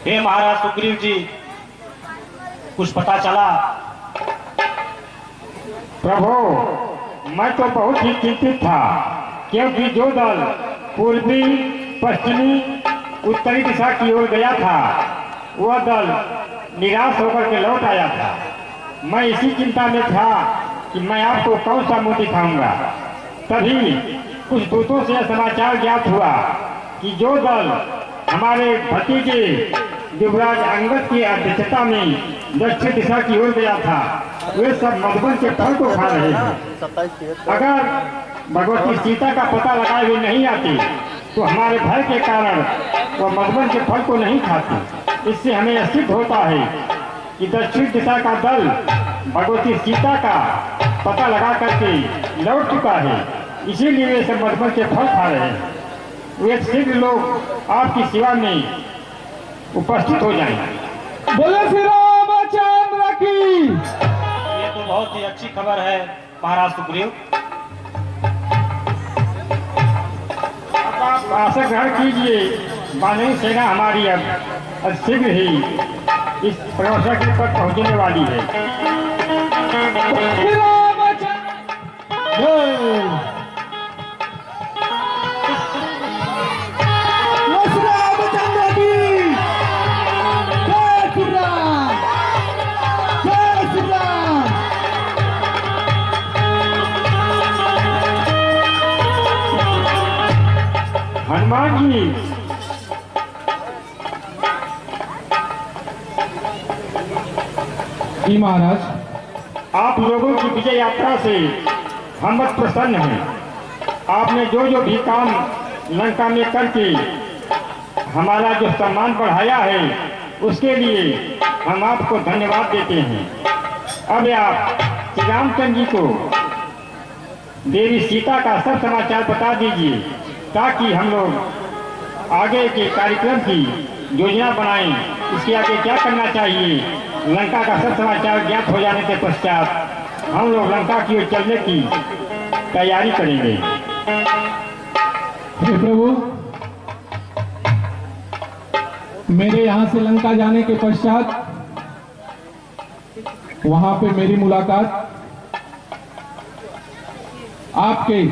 हे महाराज सुग्रीव जी, कुछ पता चला? प्रभु, मैं तो बहुत ही चिंतित था, क्योंकि जो दल पूर्वी, पश्चिमी, उत्तरी दिशा की ओर गया था, वह दल निराश होकर के लौट आया था। मैं इसी चिंता में था कि मैं आपको कौन सा मुंह दिखाऊंगा। तभी कुछ दूतों से यह समाचार ज्ञात हुआ कि जो दल हमारे भतीजे युवराज अंगद की अध्यक्षता में दक्षिण दिशा की ओर गया था, वे सब मधुबन के फल को खा रहे हैं। अगर भगवती सीता का पता लगाए हुए नहीं आती तो हमारे भय के कारण वह मधुबन के फल को नहीं खाती। इससे हमें यह सिद्ध होता है कि दक्षिण दिशा का दल भगवती सीता का पता लगा करके लौट चुका है, इसीलिए वे सब मधुबन के फल खा रहे हैं। वे शीघ्र लोग आपकी सेवा में उपस्थित हो जाएंगे। बोले श्री रामचंद्र की। ये तो बहुत ही अच्छी खबर है महाराज सुग्रीव। अब आप आशा ग्रहण कीजिए, वानरी सेना हमारी अब शीघ्र ही इस प्रवेशा के पर पहुंचने वाली है। श्री रामचंद्र की। जय श्री राम, जय श्री राम। हनुमान जी, जी महाराज, आप लोगों की विजय यात्रा से हम बहुत प्रसन्न हैं। आपने जो जो भी काम लंका में करके हमारा जो सम्मान बढ़ाया है, उसके लिए हम आपको धन्यवाद देते हैं। अब आप श्री रामचंद्र जी को देवी सीता का सब समाचार बता दीजिए, ताकि हम लोग आगे के कार्यक्रम की योजना बनाएं। इसके आगे क्या करना चाहिए, लंका का सब समाचार ज्ञात हो जाने के पश्चात हम लोग लंका की ओर चलने की तैयारी करेंगे। हे प्रभु, मेरे यहाँ से लंका जाने के पश्चात वहां पे मेरी मुलाकात आपके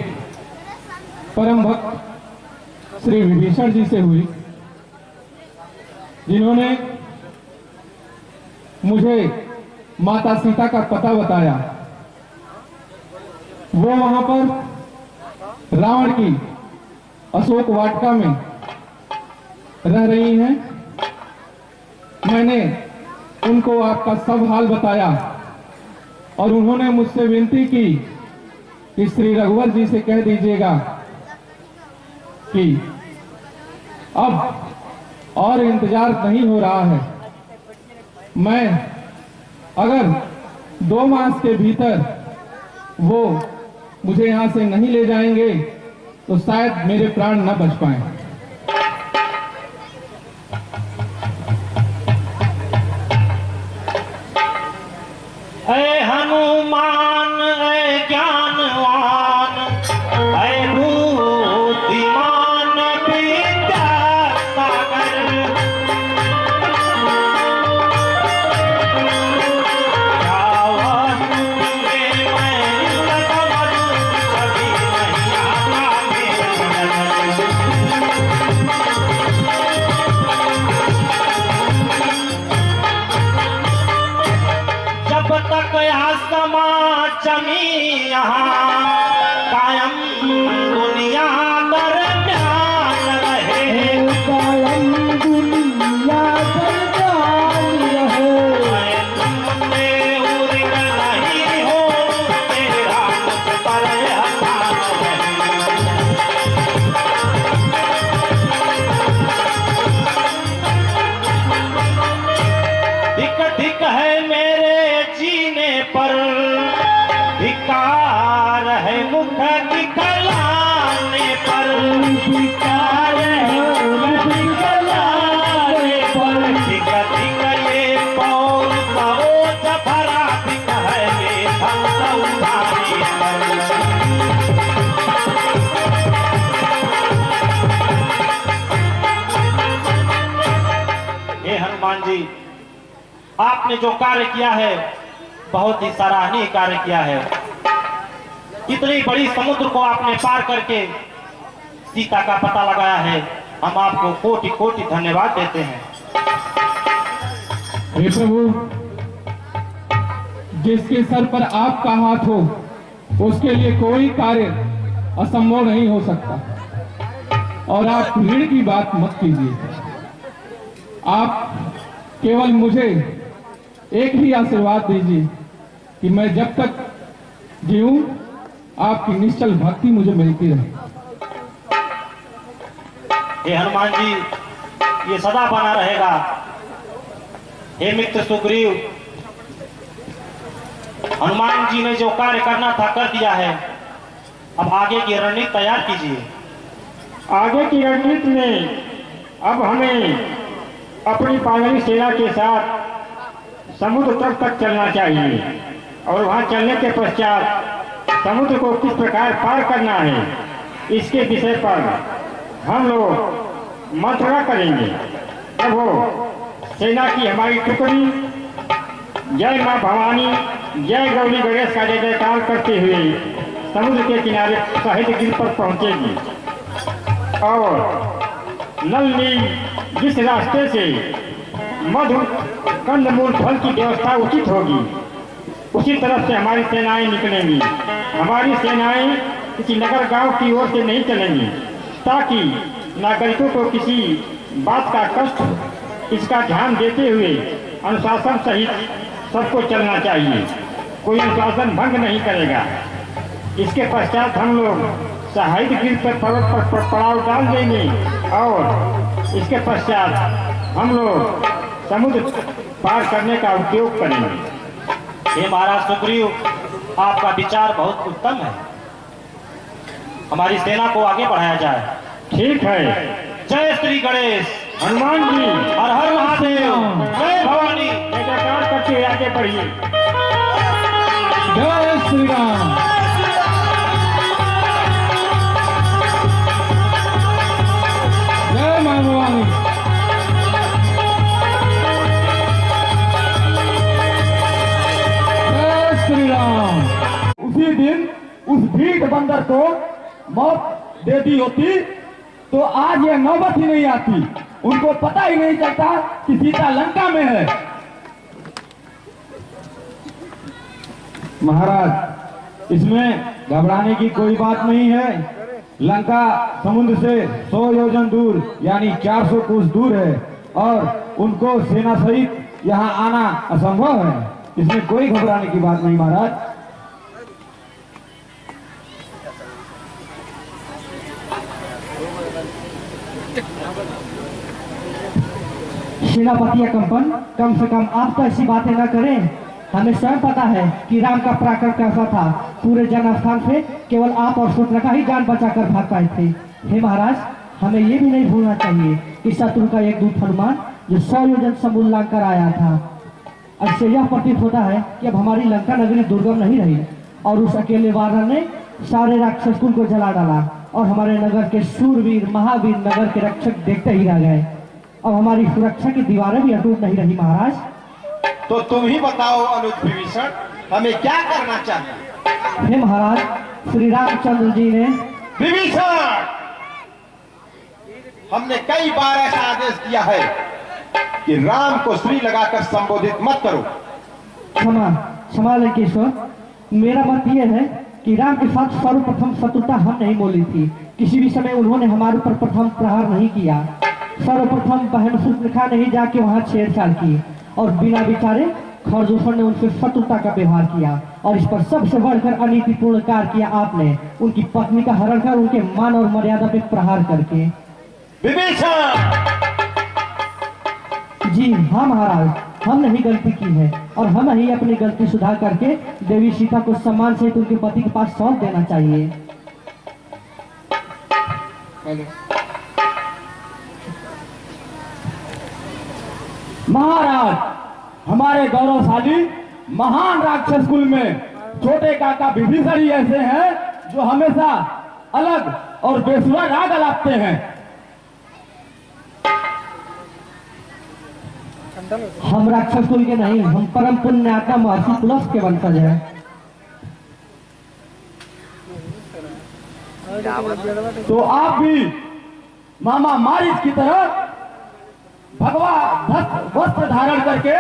परम भक्त श्री विभीषण जी से हुई, जिन्होंने मुझे माता सीता का पता बताया। वो वहां पर रावण की अशोक वाटिका में रह रही हैं। मैंने उनको आपका सब हाल बताया और उन्होंने मुझसे विनती की कि श्री रघुवर जी से कह दीजिएगा कि अब और इंतजार नहीं हो रहा है। मैं अगर 2 मास के भीतर वो मुझे यहां से नहीं ले जाएंगे तो शायद मेरे प्राण न बच पाए। ऐ हनुमान, ऐ ज्ञानवान, ऐ बुद्धिमान विद्या सागर, क्या वस्तु में मैं समझ, कभी नहीं आता मेरे जब तक आसमा जमी यहाँ कायम दुनिया दरम्यान रहे, कायम दुनिया दरम्यान रहे। तुमने उदित नहीं हो तेरा मुझ पर एहसान है। धिक धिक है मेरे जीने पर, धिकार है मुख दिखलाने पर, धिकार है मुख दिखलाने पर, धिक धिक ये पौर सरोज भरा, धिक है ये भक्त उठाने पर। हे हनुमान जी, आपने जो कार्य किया है बहुत ही सराहनीय कार्य किया है। इतनी बड़ी समुद्र को आपने पार करके सीता का पता लगाया है। हम आपको कोटि कोटि धन्यवाद देते हैं। हे प्रभु, जिसके सर पर आपका हाथ हो उसके लिए कोई कार्य असंभव नहीं हो सकता। और आप ऋण की बात मत कीजिए। आप केवल मुझे एक ही आशीर्वाद दीजिए कि मैं जब तक जीऊं आपकी निश्चल भक्ति मुझे मिलती रहे। हे हनुमान जी, ये सदा बना रहेगा। हे मित्र सुग्रीव, हनुमान जी ने जो कार्य करना था कर दिया है। अब आगे की रणनीति तैयार कीजिए। आगे की रणनीति में अब हमें अपनी पालनी सेना के साथ समुद्र तक चलना चाहिए और वहां चलने के पश्चात समुद्र को किस प्रकार पार करना है इसके विषय पर हम लोग मंत्रणा करेंगे। तब वो सेना की हमारी टुकड़ी जय मां भवानी, जय गौरी गणेश का जय जयकार करते हुए समुद्र के किनारे शहीद गिर पर पहुंचेगी और नल नील जिस रास्ते से मधु कंदमूल फल की व्यवस्था उचित होगी उसी तरफ से हमारी सेनाएं निकलेंगी। हमारी सेनाएं किसी नगर गांव की ओर से नहीं चलेंगी ताकि नागरिकों को किसी बात का कष्ट इसका ध्यान देते हुए अनुशासन सहित सबको चलना चाहिए। कोई अनुशासन भंग नहीं करेगा। इसके पश्चात हम लोग शहीद गिर पर पर्वत पर पड़ाव डाल देंगे और इसके पश्चात हम लोग समुद्र पार करने का उपयोग करेंगे। हे महाराज सुग्रीव, आपका विचार बहुत उत्तम है। हमारी सेना को आगे बढ़ाया जाए। ठीक है। जय श्री गणेश, हनुमान जी, हर हर महादेव, जय भवानी। जय जयकार करते हुए आगे बढ़िए। जय श्री राम। जय मां भवानी। जय श्री राम। उसी दिन उस भीड़ बंदर को मौत दे दी होती तो आज ये नौबत ही नहीं आती। उनको पता ही नहीं चलता कि सीता लंका में है। महाराज, इसमें घबराने की कोई बात नहीं है। लंका समुद्र से 100 योजन दूर यानी 400 कोस दूर है और उनको सेना सहित यहाँ आना असंभव है। इसमें कोई घबराने की बात नहीं महाराज। सेनापति कंपन, कम से कम आप तो ऐसी बातें न करें। हमें स्वयं पता है कि राम का पराक्रम कैसा था। पूरे जनस्थान से केवल आप और शूर्पणखा ही जान बचाकर भाग पाए थे। हे महाराज, हमें ये भी नहीं भूलना चाहिए कि शत्रु का एक दूत हनुमान जो 100 योजन समुद्र लांघ कर आया था। इससे यह प्रतीत होता है कि अब हमारी लंका नगरी दुर्गम नहीं रही और उस अकेले वानर ने सारे राक्षस कुल को जला डाला और हमारे नगर के शूरवीर महावीर नगर के रक्षक देखते ही रह गए। अब हमारी सुरक्षा की दीवारें भी अटूट नहीं रही। महाराज, तो तुम ही बताओ अनुज विभीषण, हमें क्या करना चाहिए? हे महाराज, श्री रामचंद्र जी ने विभीषण, हमने कई बार ऐसा आदेश दिया है कि राम को श्री लगाकर संबोधित मत करो। क्षमा लंकेश्वर, मेरा मत यह है कि राम के साथ सर्वप्रथम शत्रुता हम नहीं मोली थी। किसी भी समय उन्होंने हमारे ऊपर प्रथम प्रहार नहीं किया। सर्वप्रथम बहन शूर्पणखा ने ही जाके वहां छेड़छाड़ की और बिना विचारे खरदूषण ने उनसे शत्रुता का व्यवहार किया और इस पर सबसे बढ़कर अनीतिपूर्ण कार्य किया आपने, उनकी पत्नी का हरण कर उनके मान और मर्यादा पे प्रहार करके। विभीषण! जी हाँ महाराज, हमने ही गलती की है और हम ही अपनी गलती सुधार करके देवी सीता को सम्मान से उनके पति के पास सौंप देना चाहिए। महाराज, हमारे गौरवशाली महान राक्षस कुल में छोटे काका विभीषण ही ऐसे हैं जो हमेशा अलग और बेसुरा राग अलापते हैं। हम राक्षस कुल के नहीं, हम परम पुण्यात्मा महर्षि पुलस्त के वंशज हैं। तो आप भी मामा मारिच की तरह भगवा वस्त्र धारण करके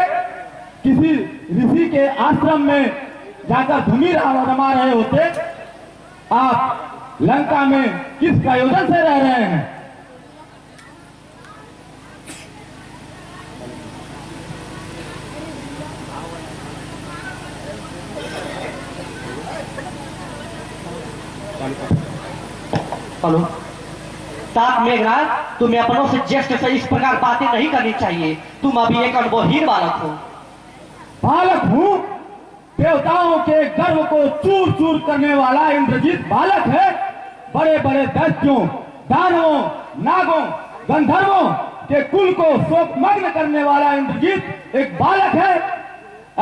किसी ऋषि के आश्रम में जाकर धूमि रमा रहे होते। आप लंका में किस प्रयोजन से रह रहे हैं? हेलो साथ मेघराज, तुम्हें अपनों से ज्येष्ठ से इस प्रकार बातें नहीं करनी चाहिए। तुम अभी एक अनुभवहीन बालक हो। बालक हूँ? देवताओं के गर्व को चूर चूर करने वाला इंद्रजीत बालक है। बड़े बड़े दैत्यों, दानवों, नागों, गंधर्वों के कुल को शोकमग्न करने वाला इंद्रजीत एक बालक है।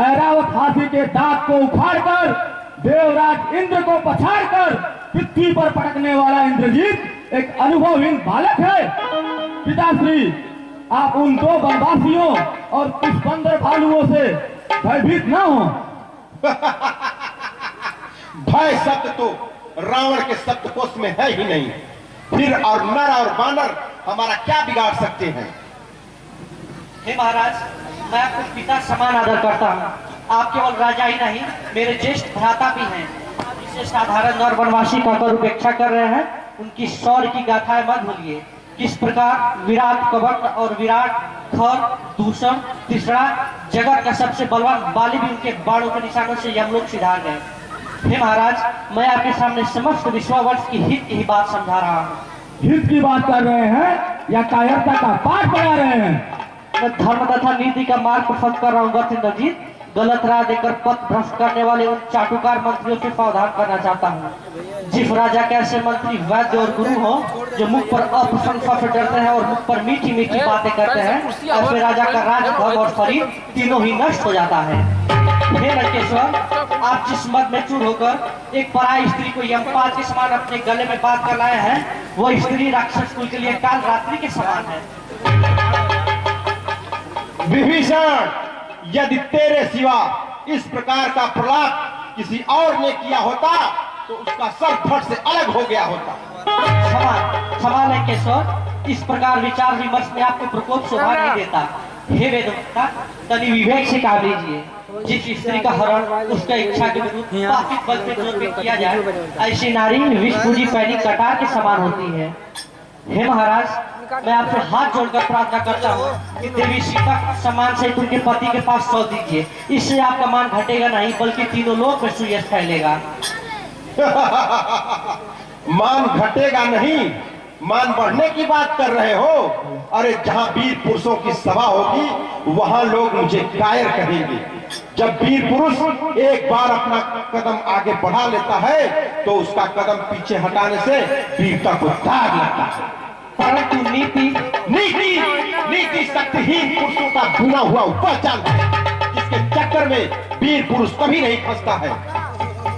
ऐरावत हाथी के दांत को उखाड़कर देवराज इंद्र को पछाड़कर पृथ्वी पर पटकने वाला इंद्रजीत एक अनुभवहीन बालक है। पिताश्री, आप उन दो वनवासियों और कुछ बंदर भालुओं से भयभीत न हो। भय शब्द तो रावण के शब्दकोश में है ही नहीं। फिर और नर और बानर हमारा क्या बिगाड़ सकते हैं? हे महाराज, मैं आपको पिता समान आदर करता हूँ। आप केवल राजा ही नहीं, मेरे ज्येष्ठ भ्राता भी हैं। जिसे साधारण नर वनवासी कहकर उपेक्षा कर रहे हैं, उनकी शौर्य की गाथाएं मत भूलिए। किस प्रकार विराट कवट और विराट खर, दूषण, तीसरा जगत का सबसे बलवान बाली भी उनके बाणों के निशानों से यमलोक सिधार गए। हे महाराज, मैं आपके सामने समस्त विश्वावर्ष की हित की ही बात समझा रहा हूँ। हित की बात कर रहे हैं या कायरता का पाठ पढ़ा रहे हैं? मैं धर्म तथा नीति का मार्ग पसंद कर रहा हूँ इंद्रजीत। गलत राह देकर पथ भ्रष्ट करने वाले उन चाटुकार मंत्रियों से सावधान करना चाहता हूँ। जिस राजा के ऐसे मंत्री वैद्य और गुरु हो, जो मुख पर अप्रशंसा से डरते हैं और मुख पर मीठी मीठी बातें करते हैं, ऐसे राजा का राज, धर्म और शरीर तीनों ही नष्ट हो जाता है। हे लंकेश्वर, आप जिस मद में चूर होकर एक पराई स्त्री को यमपाल के समान अपने गले में बांध कर लाए हैं, वह स्त्री राक्षस कुल के लिए काल रात्रि के समान है। विभीषण, यदि तेरे सिवा इस प्रकार का प्रलाप किसी और ने किया होता तो उसका सर फट से अलग हो गया होता। क्षमा लंकेश्वर, इस प्रकार विचार विमर्श में आपको प्रकोप शोभा नहीं देता। हे वेदवक्ता, तनि विवेक से काम लीजिए। जिस स्त्री का हरण उसका इच्छा के विरुद्ध पापित बल से जोर में किया जाए, ऐसी नारी विषपूजी पैनी कटार के समान होती है। हे महाराज, मैं आपसे हाथ जोड़कर प्रार्थना करता हूँ कि देवी सीता सम्मान से उनके पति के पास सौंप दीजिए। इससे आपका मान घटेगा नहीं, बल्कि तीनों लोक में सुयश फैलेगा। मान घटेगा नहीं, मान बढ़ने की बात कर रहे हो। अरे जहां वीर पुरुषों की सभा होगी वहां लोग मुझे कायर कहेंगे। जब वीर पुरुष एक बार अपना कदम आगे बढ़ा लेता है तो उसका कदम पीछे हटाने से वीरता को दाग लगता है। परंतु नीति शक्तिहीन पुरुषों का भुना हुआ उपचार है, जिसके चक्कर में वीर पुरुष कभी नहीं फंसता है।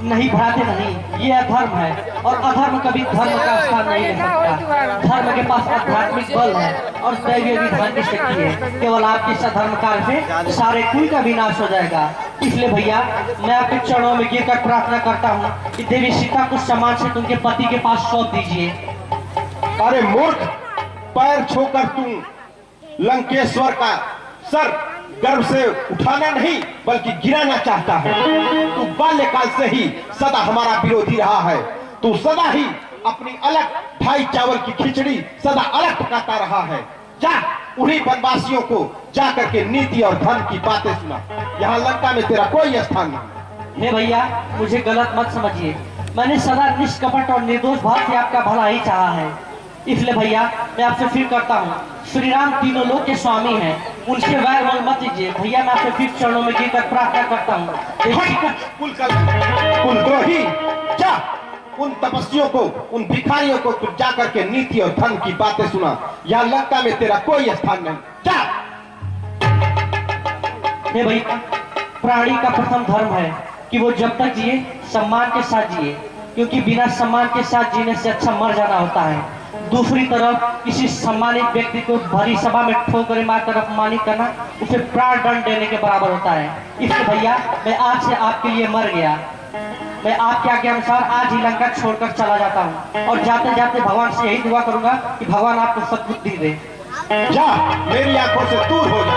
नहीं भ्राते नहीं, ये अधर्म है और अधर्म कभी धर्म का स्थान नहीं ले सकता। धर्म के पास आध्यात्मिक बल है और दैवीय विधान की शक्ति है। केवल आपके सधर्म कार्य से सारे कुल का विनाश हो जाएगा। इसलिए भैया, मैं आपके चरणों में गिरकर प्रार्थना करता हूँ कि देवी सीता को सम्मान से उनके पति के पास सौंप दीजिए। अरे मूर्ख, पैर छूकर तू लंकेश्वर का सर गर्व से उठाना नहीं बल्कि गिराना चाहता है। तू बाल्यकाल से ही सदा हमारा विरोधी रहा है। तू सदा ही अपनी अलग भाई चावल की खिचड़ी सदा अलग पकाता रहा है। जा उन्हीं वनवासियों को जा करके नीति और धर्म की बातें सुना। यहाँ लंका में तेरा कोई स्थान नहीं। हे भैया, मुझे गलत मत समझिए। मैंने सदा निष्कपट और निर्दोष भाव से आपका भला ही चाहा है। इसलिए भैया, मैं आपसे फिर करता हूँ, श्री राम तीनों लोक के स्वामी हैं, उनसे वैर मोल मत दीजिए। भैया, मैं आपसे फिर चरणों में गिरकर प्रार्थना करता हूँ। कुलद्रोही, जा उन तपस्वियों को, उन भिखारियों को तू जा करके नीति और धर्म की बातें सुना। यहाँ लंका में तेरा कोई स्थान नहीं। जा। हे भैया, प्राणी का प्रथम धर्म है कि वो जब तक जिए सम्मान के साथ जिए, क्योंकि बिना सम्मान के साथ जीने से अच्छा मर जाना होता है। दूसरी तरफ किसी सम्मानित व्यक्ति को भरी सभा में ठोकरें मारकर अपमानित करना उसे प्राण दंड देने के बराबर होता है। इसलिए भैया मैं आज से आपके लिए मर गया। मैं आपके आज्ञा अनुसार आज ही लंका छोड़कर चला जाता हूँ और जाते जाते भगवान से यही दुआ करूंगा कि भगवान आपको सद्बुद्धि दे। जा, मेरी आंखों से दूर हो जा।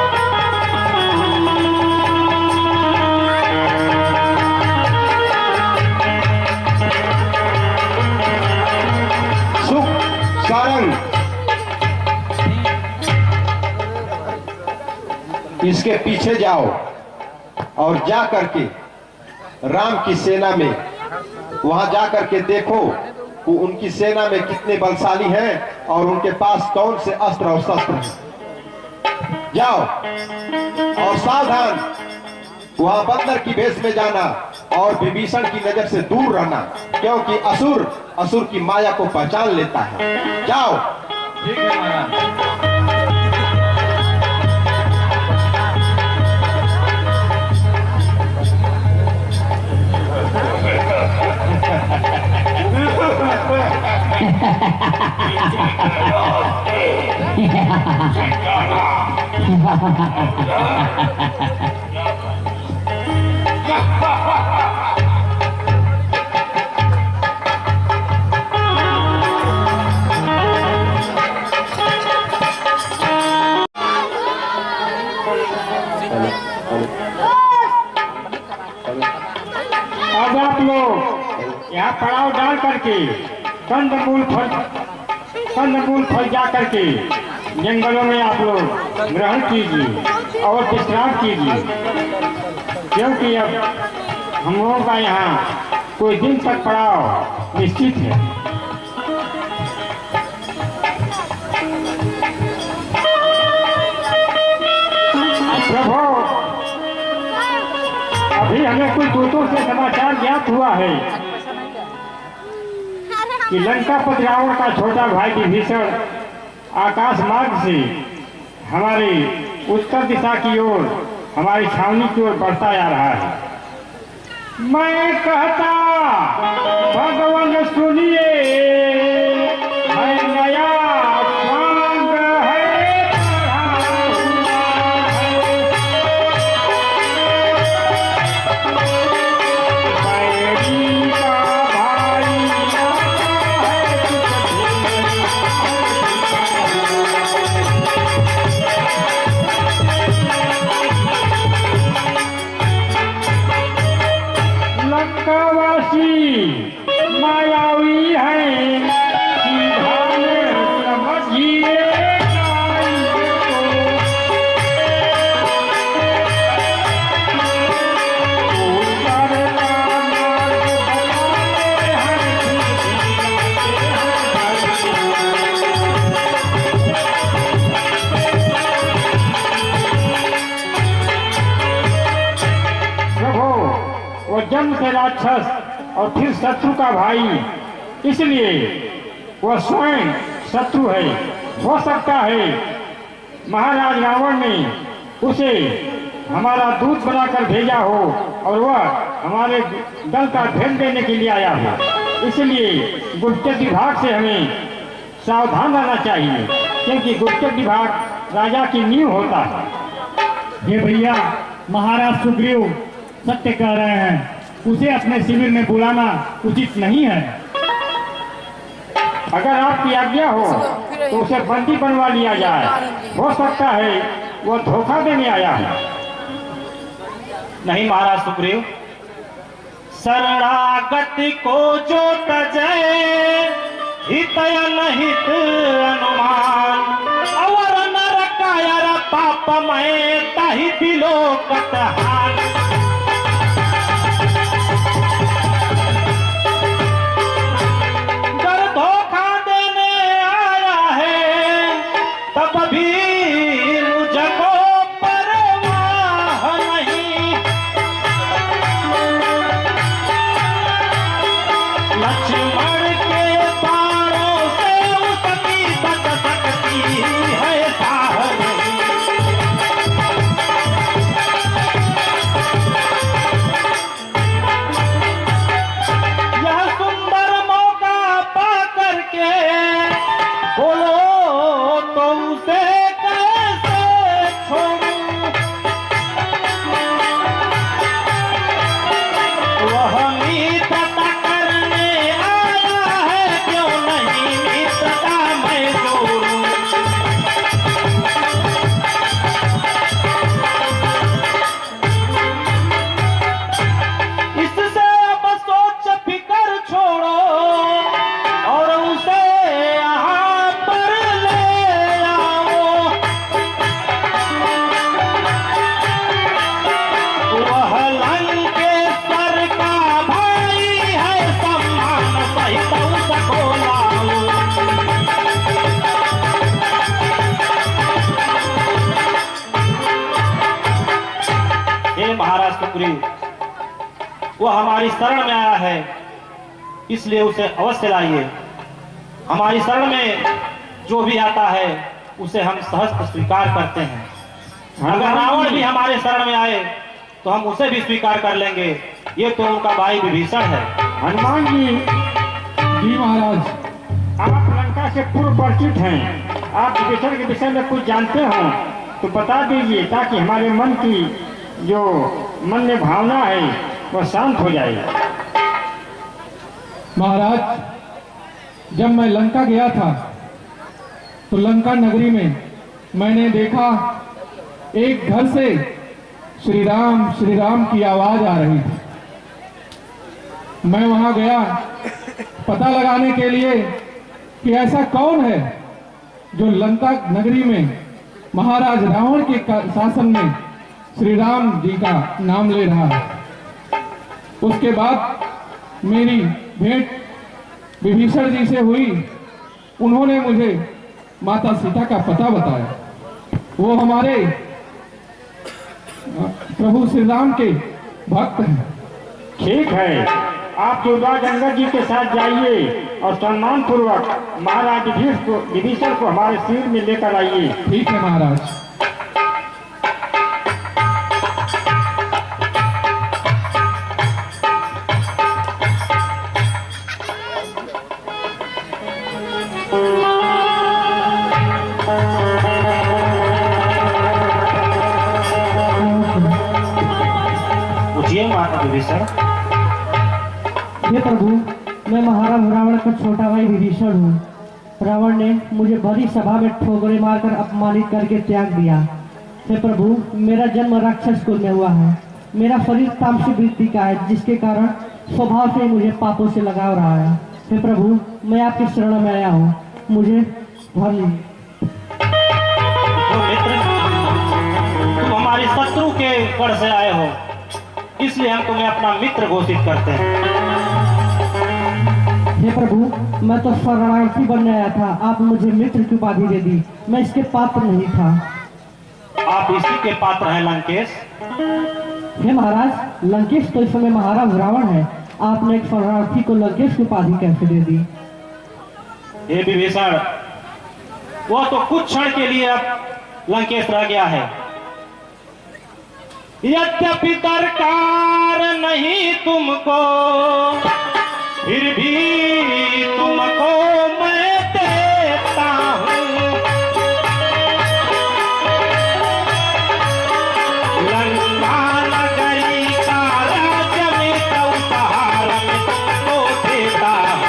सुख सारंग, इसके पीछे जाओ और जा करके राम की सेना में वहां जा करके देखो कि उनकी सेना में कितने बलशाली हैं और उनके पास कौन से अस्त्र और शस्त्र हैं। जाओ और सावधान, वहां बंदर की भेष में जाना और विभीषण की नजर से दूर रहना, क्योंकि असुर की माया को पहचान लेता है। जाओ। ठीक है महाराज। अब आप लोग यहाँ पड़ाव डाल करके कंदमूल फल जा करके जंगलों में आप लोग ग्रहण कीजिए और विश्राम कीजिए, क्योंकि अब हम लोगों का यहाँ कोई दिन तक पड़ाव निश्चित है। प्रभु, अभी हमें कुछ दूतों से समाचार ज्ञात हुआ है कि लंकापति रावण का छोटा भाई विभीषण आकाश मार्ग से हमारे उत्तर दिशा की ओर, हमारी छावनी की ओर बढ़ता आ रहा है। मैं कहता भगवान सुनिए, है नया स्वांग है बैरी का भाई लंकावासी मायावी है, समझिए वो जन्म से राक्षस और फिर शत्रु का भाई, इसलिए वह स्वयं शत्रु है। हो सकता है महाराज रावण ने उसे हमारा दूत बनाकर भेजा हो और वह हमारे दल का भेद देने के लिए आया हो। इसलिए गुप्तचर विभाग से हमें सावधान रहना चाहिए, क्योंकि गुप्तचर विभाग राजा की नींव होता है। ये भैया महाराज सुग्रीव सत्य कह रहे हैं, उसे अपने शिविर में बुलाना उचित नहीं है। अगर आपकी आज्ञा हो तो उसे बंदी बनवा लिया जाए। हो सकता है वह धोखा देने आया है। नहीं महाराज सुग्रीव, शरणागत को जो तजय हितय नहित अनुमान, अवर नर कायर पाप मय ताहि दिलो कतहान। सुग्रीव, वो हमारी शरण में आया है, इसलिए उसे अवश्य लाइए। हमारी शरण में जो भी आता है उसे हम सहज स्वीकार करते हैं। अगर रावण भी हमारे शरण में आए तो हम उसे भी स्वीकार कर लेंगे। ये तो उनका भाई विभीषण है। हनुमान जी, जी महाराज। आप लंका से पूर्व परिचित हैं, आप विभीषण के विषय में कुछ जानते हो तो बता दीजिए, ताकि हमारे मन की जो मन में भावना है वो शांत हो जाए। महाराज, जब मैं लंका गया था तो लंका नगरी में मैंने देखा एक घर से श्री राम की आवाज आ रही थी। मैं वहां गया पता लगाने के लिए कि ऐसा कौन है जो लंका नगरी में महाराज रावण के शासन में श्री राम जी का नाम ले रहा है। उसके बाद मेरी भेंट विभीषण जी से हुई। उन्होंने मुझे माता सीता का पता बताया। वो हमारे प्रभु श्री राम के भक्त हैं। ठीक है, आप युवराज अंगद जी के साथ जाइए और सम्मान पूर्वक महाराज विभीषण को हमारे शिविर में लेकर आइए। ठीक है महाराज। विभीषण, हे प्रभु, मैं महाराज रावण का छोटा भाई विभीषण हूँ। रावण ने मुझे बड़ी सभा में ठोकरे मारकर अपमानित करके त्याग दिया। हे प्रभु, मेरा जन्म राक्षस कुल में हुआ है। मेरा शरीर तामसिक वृत्ति का है, जिसके कारण स्वभाव से मुझे पापों से लगाव रहा है। हे प्रभु, मैं आपकी शरण में आया हूँ, मुझे भर लीजिए। तुम हमारे शत्रु के गढ़ से आए हो, इसलिए हम तुम्हें अपना मित्र घोषित करते हैं। हे प्रभु, मैं तो शरणार्थी बनने आया था, आप मुझे मित्र की उपाधि दे दी। मैं इसके पात्र नहीं था। आप इसी के पात्र हैं लंकेश। हे महाराज, लंकेश तो इस समय महाराज रावण है। आपने एक शरणार्थी को लंकेश की उपाधि कैसे दे दी? हे विभीषण, वो तो कुछ क्षण के लिए अब लंकेश रह गया है। यद्यपि दरकार नहीं तुमको, फिर भी तुमको मैं देता हूँ। लंका नगरी का राज्य में तो उपहार में तुमको देता हूँ।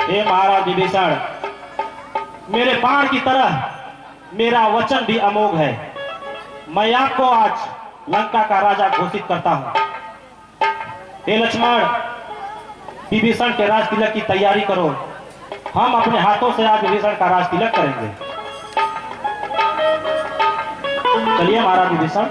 हे महाराज विभीषण, मेरे बाण की तरह मेरा वचन भी अमोघ है। मैं आपको आज लंका का राजा घोषित करता हूं। हे लक्ष्मण, विभीषण के राज तिलक की तैयारी करो। हम अपने हाथों से आज विभीषण का राज तिलक करेंगे। चलिए महाराज विभीषण।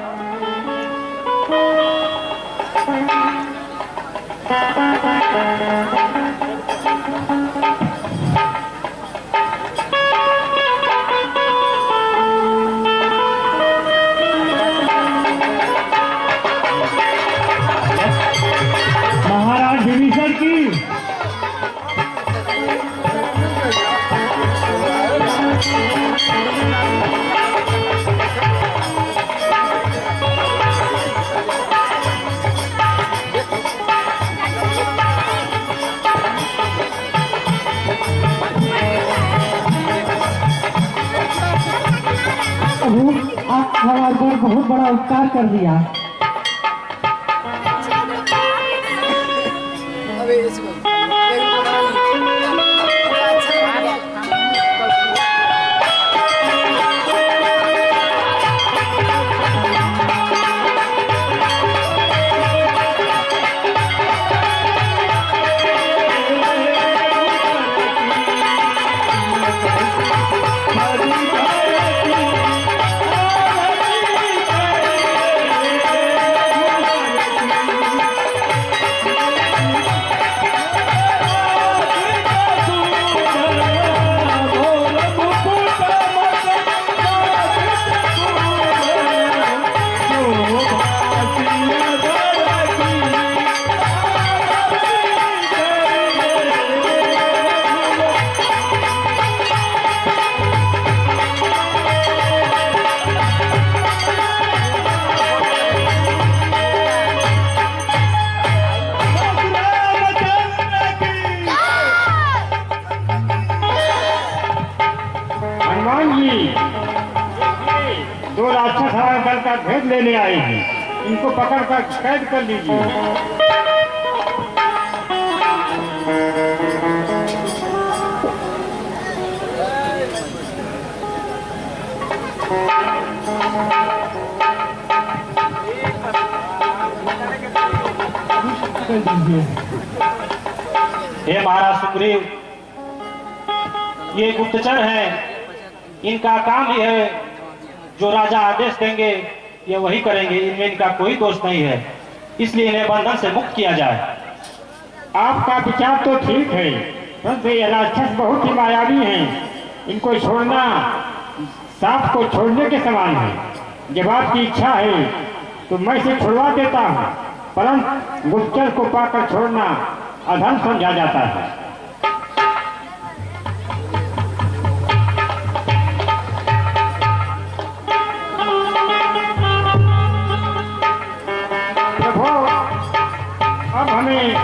महाराज विभीषण की प्रभु, आप हमारे पर बहुत बड़ा उपकार कर दिया। 10 हमारे दल का भेद लेने आए हैं, इनको पकड़कर कैद कर लीजिए। हे महाराज सुग्रीव, ये गुप्तचर हैं, इनका काम ही है जो राजा आदेश देंगे ये वही करेंगे, इनमें इनका कोई दोष नहीं है, इसलिए इन्हें बंधन से मुक्त किया जाए। आपका विचार तो ठीक है, परंतु ये राक्षस बहुत ही मायावी हैं, इनको छोड़ना सांप को छोड़ने के समान है। जब आपकी इच्छा है तो मैं इसे छुड़वा देता हूँ, परंतु गुप्तचर को पाकर छोड़ना अधर्म समझा जाता है। प्रभु, अब हमें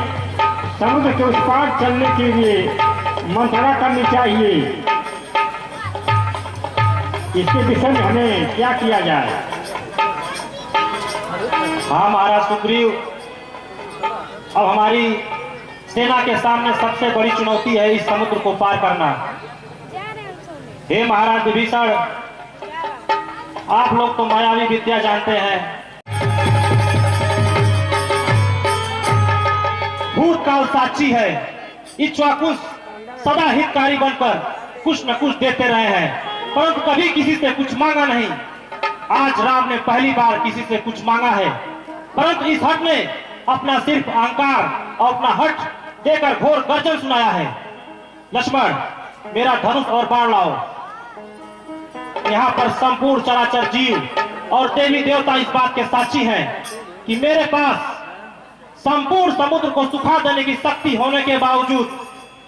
समुद्र के उस पार चलने के लिए मंत्रणा करनी चाहिए, इसके विषय में हमें क्या किया जाए? हाँ महाराज सुग्रीव, अब हमारी सेना के सामने सबसे बड़ी चुनौती है इस समुद्र को पार करना। हे महाराज विभीषण, आप लोग तो मायावी विद्या जानते हैं, भूतकाल साक्षी है, इक्ष्वाकुश सदा हितकारी बनकर कुछ न कुछ देते रहे हैं, परंतु कभी किसी से कुछ मांगा नहीं। आज राम ने पहली बार किसी से कुछ मांगा है, परंतु इस हट ने अपना सिर्फ अहंकार और अपना हट देकर घोर गर्जन सुनाया है। लक्ष्मण, मेरा धनुष और बाण लाओ। यहाँ पर संपूर्ण चराचर जीव और देवी देवता इस बात के साक्षी हैं कि मेरे पास संपूर्ण समुद्र को सुखा देने की शक्ति होने के बावजूद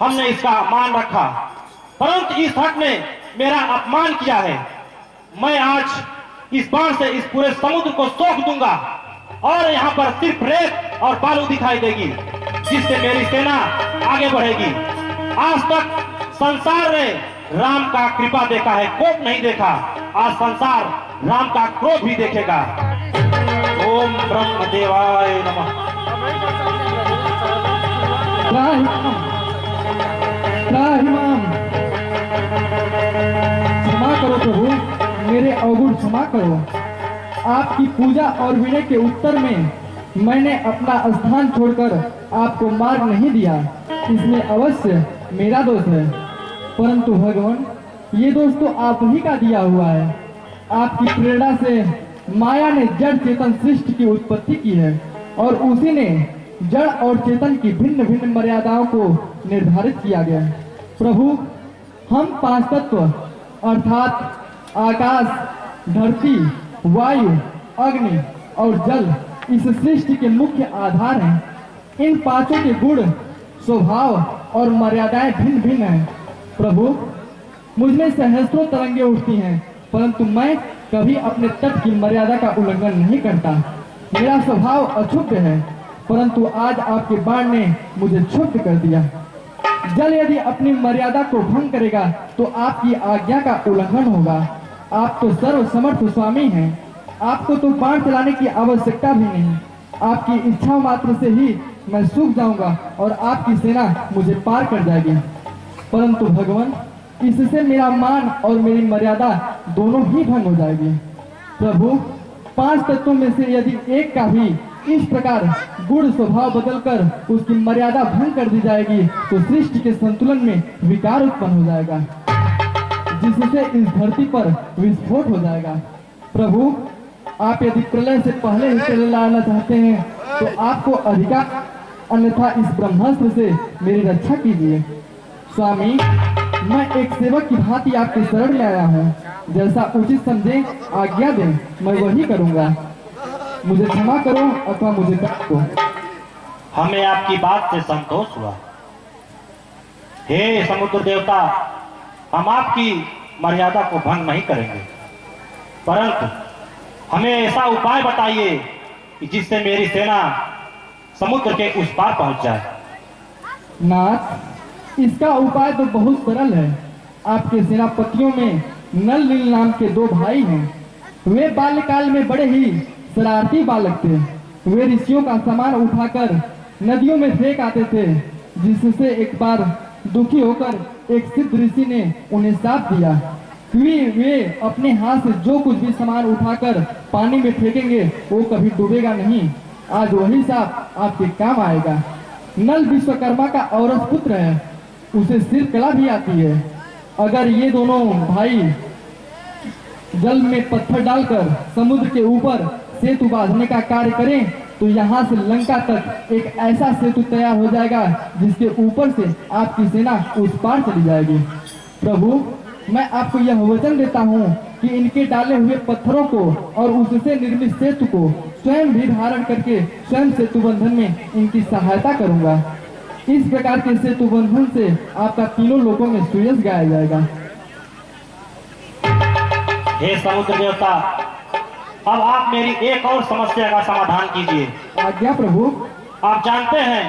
हमने इसका मान रखा, परंतु इस हट ने मेरा अपमान किया है। मैं आज इस बाण से इस पूरे समुद्र को सोख दूंगा और यहाँ पर सिर्फ रेत और बालू दिखाई देगी, जिससे मेरी सेना आगे बढ़ेगी। आज तक संसार ने राम का कृपा देखा है, कोप नहीं देखा। आज संसार राम का क्रोध भी देखेगा। ओम ब्रह्म देवाय नमः। क्षमा करो प्रभु, मेरे अवगुण क्षमा करो। आपकी पूजा और विनय के उत्तर में मैंने अपना स्थान छोड़कर आपको मार्ग नहीं दिया, इसमें अवश्य मेरा दोष है। परंतु भगवान, ये दोष तो आप ही का दिया हुआ है। आपकी प्रेरणा से माया ने जड़ चेतन सृष्टि की उत्पत्ति की है और उसी ने जड़ और चेतन की भिन्न भिन्न मर्यादाओं को निर्धारित किया गया है। प्रभु, हम 5 तत्व अर्थात आकाश, धरती, वायु, अग्नि और जल इस सृष्टि के मुख्य आधार हैं। इन 5 के गुण, स्वभाव और मर्यादाएं भिन्न भिन्न हैं। प्रभु, मुझमें सहस्त्रों तरंगे उठती हैं, परंतु मैं कभी अपने तट की मर्यादा का उल्लंघन नहीं करता। मेरा स्वभाव अक्षुब्ध है, परंतु आज आपके बाण ने मुझे क्षुब्ध कर दिया। जल यदि अपनी मर्यादा को भंग करेगा तो आपकी आज्ञा का उल्लंघन होगा। आप तो सर्वसमर्थ स्वामी हैं, आपको तो बाण चलाने की आवश्यकता भी नहीं। आपकी इच्छा मात्र से ही मैं सूख जाऊंगा और आपकी सेना मुझे पार कर जाएगी। परंतु भगवान, इससे मेरा मान और मेरी मर्यादा दोनों ही भंग हो जाएगी। प्रभु, 5 तत्वों में से यदि एक का भी इस प्रकार गुण स्वभाव बदलकर उसकी मर्यादा भंग कर दी जाएगी तो सृष्टि के संतुलन में विकार उत्पन्न हो जाएगा, जिससे इस धरती पर विस्फोट हो जाएगा। प्रभु, आप यदि प्रलय से पहले ही चले लाना चाहते हैं तो आपको अधिकार, अन्यथा इस ब्रह्मास्त्र से मेरी रक्षा कीजिए। स्वामी, मैं एक सेवक की भांति आपके शरण में आया हूँ, जैसा उचित समझे आज्ञा दें, मैं वही करूँगा। मुझे क्षमा करो अथवा मुझे काट दो। हमें आपकी बात से संतोष हुआ। हे समुद्र देवता, हम आपकी मर्यादा को भंग नहीं करेंगे, परंतु हमें ऐसा उपाय बताइए कि जिससे मेरी सेना समुद्र के उस पार पहुंच जाए। नाथ, इसका उपाय तो बहुत सरल है। आपके सेनापतियों में नल नील नाम के 2 भाई हैं। वे बाल्यकाल में बड़े ही शरारती बालक थे। वे ऋषियों का सामान उठाकर नदियों में फेंक आते थे, जिससे एक बार दुखी होकर एक सिद्ध ऋषि ने उन्हें श्राप दिया कि वे अपने हाथ से जो कुछ भी सामान उठाकर पानी में फेंकेंगे वो कभी डूबेगा नहीं। आज वही श्राप आपके काम आएगा। नल विश्वकर्मा का औरस पुत्र है, उसे सिर्फ कला भी आती है। अगर ये दोनों भाई जल में पत्थर डालकर समुद्र के ऊपर सेतु बांधने का कार्य करें तो यहाँ से लंका तक एक ऐसा सेतु तैयार हो जाएगा जिसके ऊपर से आपकी सेना उस पार चली जाएगी। प्रभु, मैं आपको यह वचन देता हूँ कि इनके डाले हुए पत्थरों को और उससे निर्मित सेतु को स्वयं भी धारण करके स्वयं सेतु बंधन में इनकी सहायता करूंगा। इस प्रकार के सेतु बंधन से आपका तीनों लोकों में सुयश गाया जाएगा। हे समुद्र देवता, अब आप मेरी एक और समस्या का समाधान कीजिए। आज्ञा प्रभु। आप जानते हैं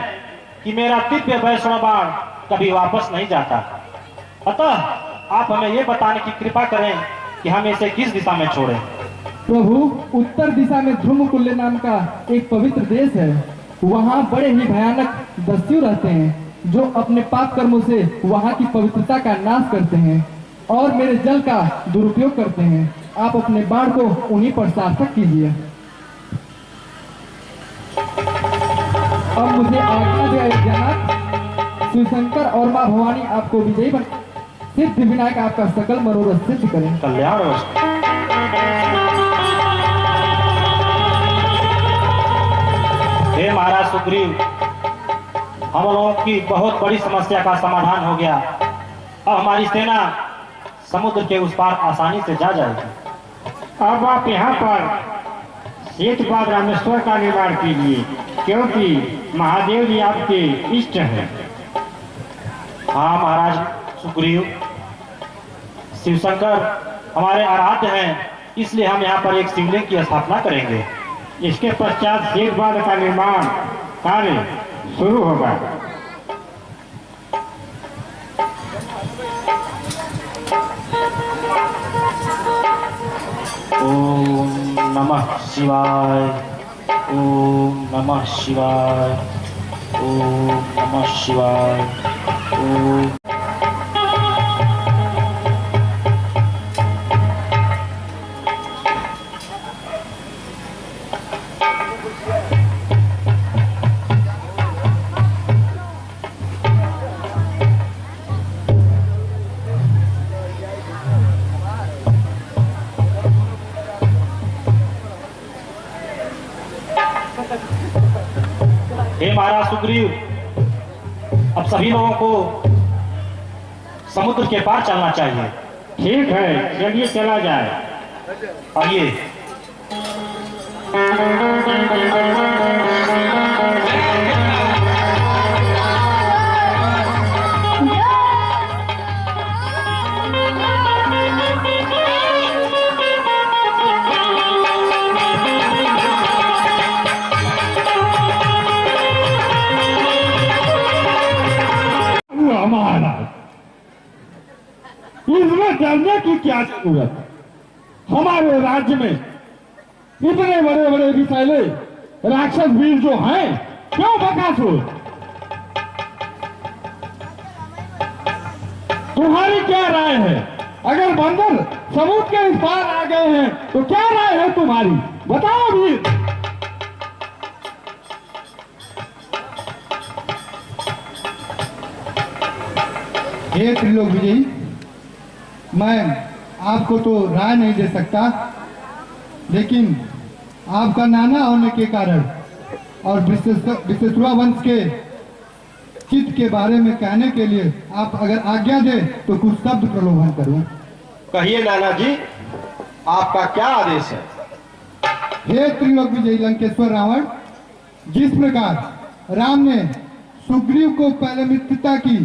कि मेरा दिव्य वैष्णव बाण कभी वापस नहीं जाता, अतः आप हमें यह बताने की कृपा करें कि हम इसे किस दिशा में छोड़ें। प्रभु, उत्तर दिशा में ध्रुमकुल्य नाम का एक पवित्र देश है। वहाँ बड़े ही भयानक दस्यु रहते हैं जो अपने पाप कर्मों से वहाँ की पवित्रता का नाश करते हैं और मेरे जल का दुरुपयोग करते हैं। आप अपने बाण को उन्हीं पर सार्थक कीजिए। अब मुझे आज्ञा दे जनक, शिवशंकर और माँ भवानी आपको विजयी बन सिद्ध विनायक आपका सकल मनोरथ सिद्ध करें। कल्याण। हे महाराज सुग्रीव, हम लोगों की बहुत बड़ी समस्या का समाधान हो गया। अब हमारी सेना समुद्र के उस पार आसानी से जा जाएगी। अब आप यहाँ पर सेतुपाद रामेश्वर का निर्माण कीजिए, क्योंकि महादेव जी आपके इष्ट हैं। हाँ महाराज सुग्रीव, शिवशंकर हमारे आराध्य हैं, इसलिए हम यहाँ पर एक शिवलिंग की स्थापना करेंगे। इसके पश्चात सेतुपाद का निर्माण कार्य शुरू होगा। ओम नमः शिवाय, ओम नमः शिवाय, ओम नमः शिवाय, ओम। हे महाराज सुग्रीव, अब सभी लोगों को समुद्र के पार चलना चाहिए। ठीक है, चलिए चला जाए। आइए। इसमें डरने की क्या जरूरत है? हमारे राज्य में इतने बड़े बड़े विषैले राक्षस वीर जो हैं, क्यों बकासुर? तुम्हारी क्या राय है? अगर बंदर समुद्र के इस पार आ गए हैं तो क्या राय है तुम्हारी? बताओ वीर। हे त्रिलोक विजयी, मैं आपको तो राय नहीं दे सकता, लेकिन आपका नाना होने के कारण और विश्वेश्वरा वंश के चित्त के बारे में कहने के लिए आप अगर आज्ञा दे तो कुछ शब्द प्रलोभन करूं। कहिए नाना जी, आपका क्या आदेश है? हे त्रिलोक विजयी लंकेश्वर रावण, जिस प्रकार राम ने सुग्रीव को पहले मित्रता की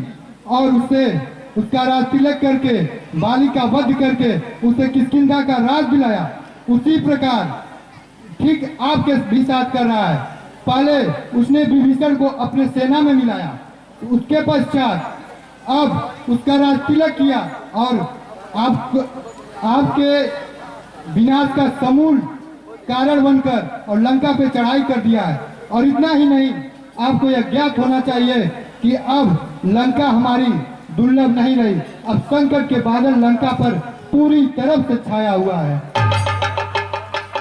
और उसका राज तिलक करके बाली का वध करके उसे किष्किंधा का राज दिलाया, उसी प्रकार ठीक आपके भी साथ कर रहा है। पहले उसने विभीषण को अपने सेना में मिलाया, उसके पश्चात अब उसका राज तिलक किया और आपके विनाश का समूल कारण बनकर और लंका पे चढ़ाई कर दिया है। और इतना ही नहीं, आपको यह ज्ञात होना चाहिए कि अब लंका हमारी दुर्लभ नहीं रही। अब संकट के बादल लंका पर पूरी तरफ से छाया हुआ है।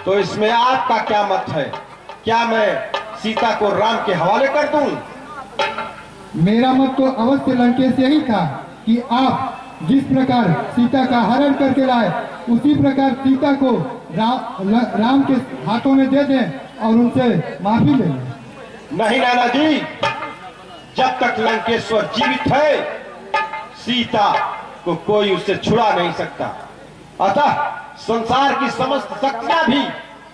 तो इसमें आपका क्या मत है? क्या मैं सीता को राम के हवाले कर दूं? मेरा मत तो अवश्य लंकेश यही था कि आप जिस प्रकार सीता का हरण करके लाए, उसी प्रकार सीता को राम के हाथों में दे दें और उनसे माफी ले लें। नहीं नाना जी, जब तक लंकेश्वर जीवित है सीता को कोई उससे छुड़ा नहीं सकता। अतः संसार की समस्त शक्तियां भी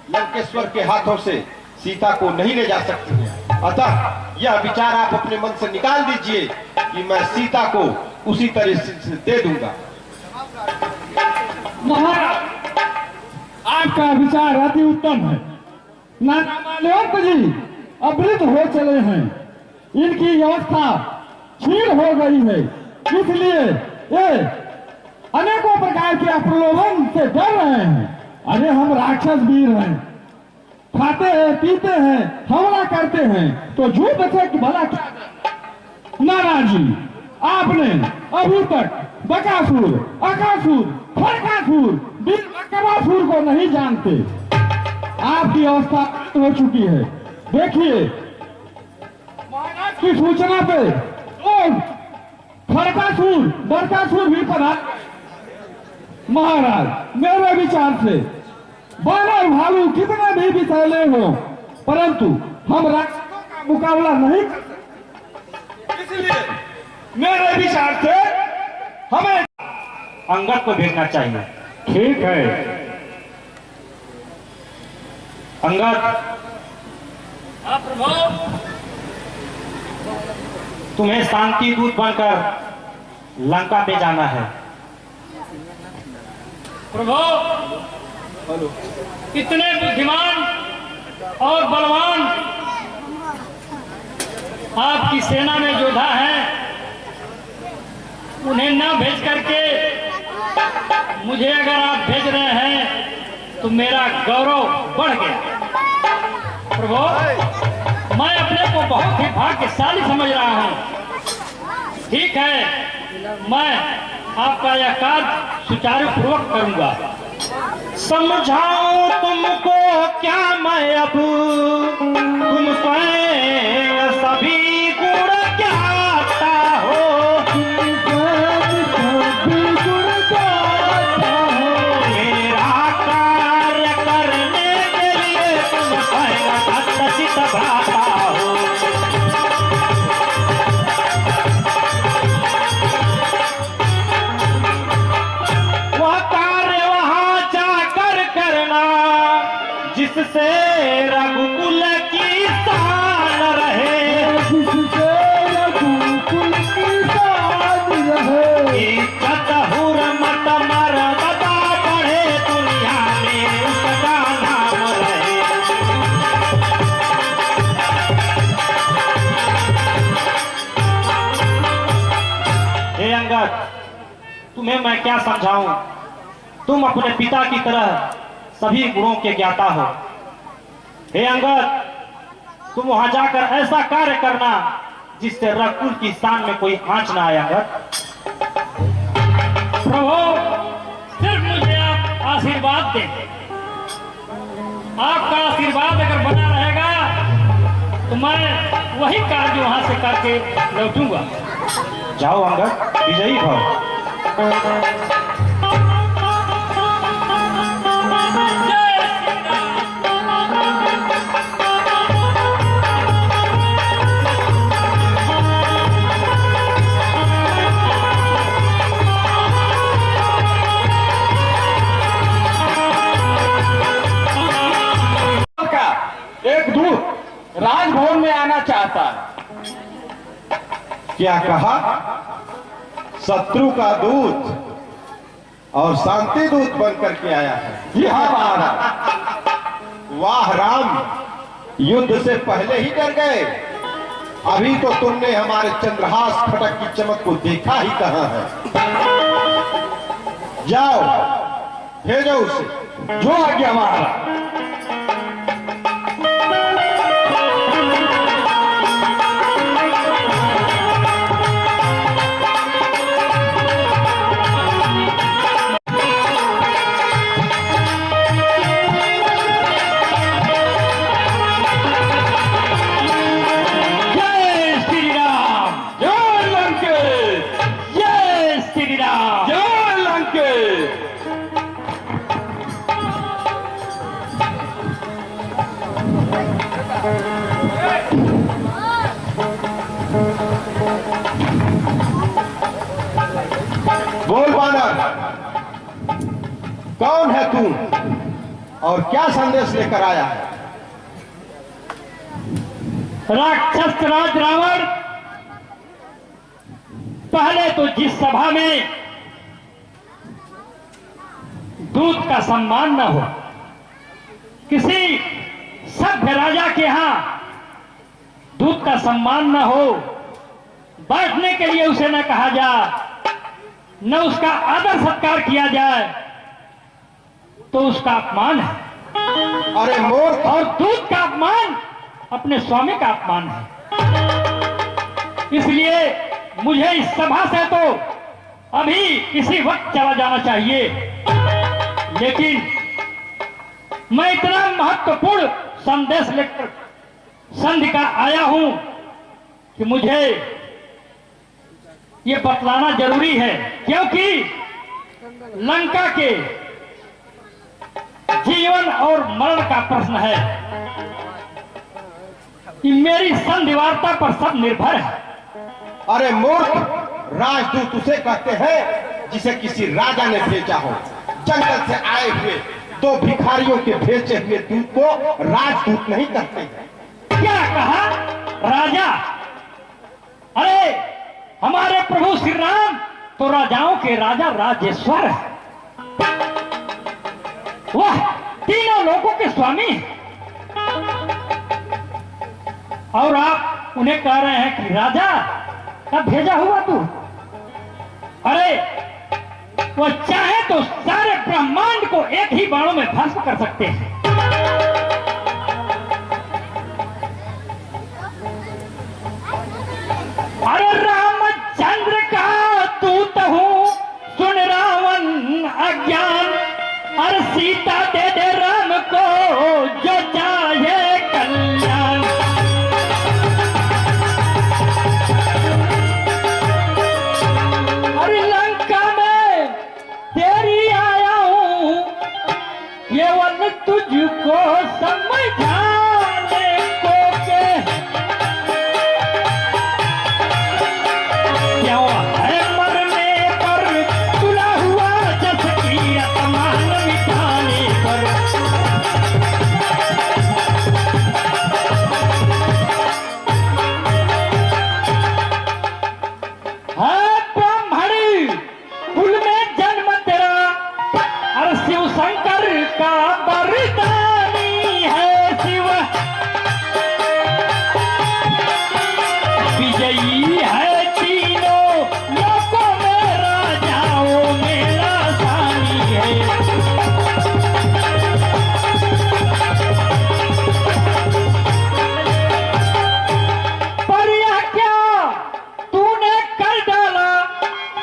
लंकेश्वर के हाथों से सीता को नहीं ले जा सकती हैं। अतः यह विचार आप अपने मन से निकाल दीजिए कि मैं सीता को उसी तरह से दे दूंगा। महाराज, आपका विचार अति उत्तम है। नाना माल्यवंत जी अवृत हो चले हैं, इनकी व्यवस्था क्षीण हो गई है, इसलिए ये अनेकों प्रकार के प्रलोभन से डर रहे हैं। अरे हम राक्षस वीर हैं, खाते हैं, पीते हैं, हमला करते हैं, तो जो बचे कि भला क्या? नाना जी, आपने अभी तक बकासुर, अकासुर, खड़कासुर, बीरबलकासुर को नहीं जानते। आपकी अवस्था हो चुकी है। देखिए, महाराज की सूचना पे लोग खड़कासुर, बरकासुर भी पढ़ा। महाराज, मेरे विचार से बानर भालू कितना भी विषैले हो, परंतु हम राक्षसों का मुकाबला नहीं कर सकते। इसलिए मेरे विचार से हमें अंगद को भेजना चाहिए। ठीक है। अंगद, तुम्हें शांति दूत बनकर लंका पे जाना है। प्रभु, इतने बुद्धिमान और बलवान आपकी सेना में योद्धा हैं, उन्हें न भेज करके मुझे अगर आप भेज रहे हैं तो मेरा गौरव बढ़ गया। प्रभु, मैं अपने को बहुत ही भाग्यशाली समझ रहा हूं। ठीक है, मैं आपका यह कार्य सुचारू पूर्वक करूंगा। समझाऊं तुमको क्या मैं अब, तुम स्वयं सभी गुण ज्ञाता हो। मेरा कार्य करने के लिए तुम स्वयं सचित भ्राता हो। वह कार्य वहां जाकर करना जिससे रघुकुल की शान रहे, जिससे रघुकुल की शान रहे। इज्जत हुर्मत मर्यादा बढ़े, दुनिया में उसका नाम रहे। हे अंगद, तुम्हें मैं क्या समझाऊं? तुम अपने पिता की तरह सभी गुणों के ज्ञाता हो। हे अंगद, तुम वहां जाकर ऐसा कार्य करना जिससे रघुकुल की शान में कोई आंच ना आए। अंगद, प्रभु, सिर्फ मुझे आप आशीर्वाद दें। आपका आशीर्वाद अगर बना रहेगा तो मैं वही कार्य वहां से करके लौटूंगा। जाओ अंगद, विजयी भव। एक दूत राजभवन में आना चाहता है। क्या कहा? शत्रु का दूत और शांति दूत बनकर के आया है। जी हाँ महाराज। वाह राम, युद्ध से पहले ही डर गए। अभी तो तुमने हमारे चंद्रहास खटक की चमक को देखा ही कहां है। जाओ, भेजो उसे। जो आज्ञा महाराज। बोल बानर, कौन है तू और क्या संदेश लेकर आया है? राक्षस राज रावण, पहले तो जिस सभा में दूत का सम्मान न हो, किसी सभ्य राजा के यहां दूत का सम्मान न हो, बैठने के लिए उसे न कहा जाए, न उसका आदर सत्कार किया जाए, तो उसका अपमान है। अरे मूर्ख! और दूत का अपमान अपने स्वामी का अपमान है। इसलिए मुझे इस सभा से तो अभी इसी वक्त चला जाना चाहिए, लेकिन मैं इतना महत्वपूर्ण संदेश लेकर संधि का आया हूं कि मुझे ये बतलाना जरूरी है, क्योंकि लंका के जीवन और मरण का प्रश्न है कि मेरी संधि वार्ता पर सब निर्भर है। अरे मूर्ख! राजदूत उसे कहते हैं जिसे किसी राजा ने भेजा हो। जंगल से आए हुए दो भिखारियों के भेजे हुए दूत को राजदूत नहीं कहते हैं। क्या कहा? राजा? अरे हमारे प्रभु श्री राम तो राजाओं के राजा राजेश्वर है, वह तीनों लोगों के स्वामी हैं, और आप उन्हें कह रहे हैं कि राजा का भेजा हुआ तू? अरे वो चाहे तो सारे ब्रह्मांड को एक ही बाणों में भस्म कर सकते हैं। अरे रामचंद्र का दूत हूं, सुन रावण अज्ञान, अरे सीता दे दे राम को जो चाहे कल्याण। अरे लंका में तेरी आया हूं, केवल तुझको समझाने को के क्यों है मरने पर तुला हुआ जस की अपमान मिटाने पर। है ब्राह्मणी कुल में जन्म तेरा, और शिव शंकर का वरदानी है शिव, विजयी है तीनों लोकों में, राजाओं में राजधानी है। पर यह क्या तूने कर डाला,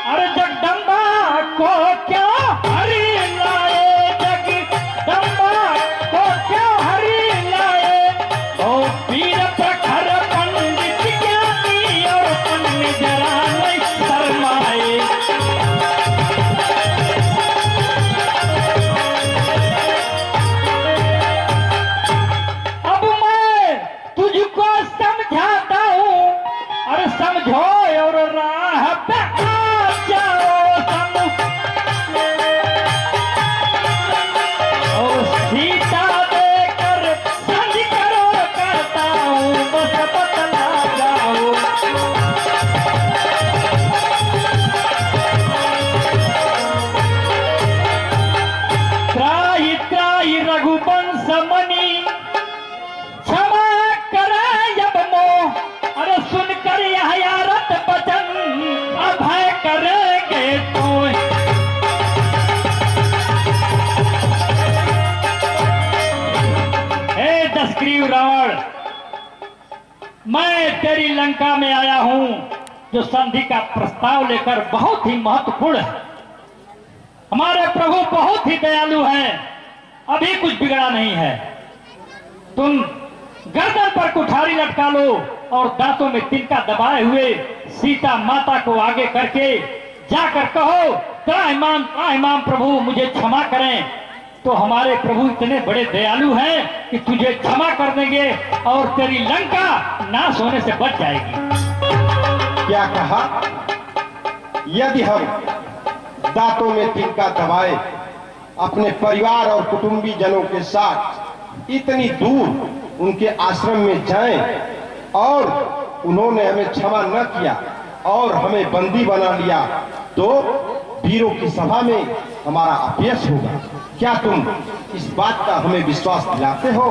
अरे जगदम्बा को क्या हरि लाए, जगदम्बा को क्या हरि लाए। ओ वीर प्रखर पंडित ज्ञानी और उनमें जरा नहीं शर्माए। अब मैं तुझको समझाता हूँ, और समझो और राह पे आ जाओ और सीता देकर संधि करो, कहता हूँ बस बतला जाओ। त्राहि त्राहि रघुवंश मणि, क्षमा करे जब मोह, अरे सुनकर यह यारत बचन अभय करेंगे तो। निष्क्रिय रावण, मैं तेरी लंका में आया हूं जो संधि का प्रस्ताव लेकर बहुत ही महत्वपूर्ण है। हमारे प्रभु बहुत ही दयालु हैं, अभी कुछ बिगड़ा नहीं है। तुम गर्दन पर कुठारी लटका लो और दांतों में तिनका दबाए हुए सीता माता को आगे करके जाकर कहो, त्राहिमाम प्रभु मुझे क्षमा करें। तो हमारे प्रभु इतने बड़े दयालु हैं कि तुझे क्षमा कर देंगे और तेरी लंका नाश होने से बच जाएगी। क्या कहा? यदि हम दांतों में तिनका दबाए अपने परिवार और कुटुंबी जनों के साथ इतनी दूर उनके आश्रम में जाएं और उन्होंने हमें क्षमा न किया और हमें बंदी बना लिया, तो वीरों की सभा में हमारा अपयश होगा। क्या तुम इस बात का हमें विश्वास दिलाते हो?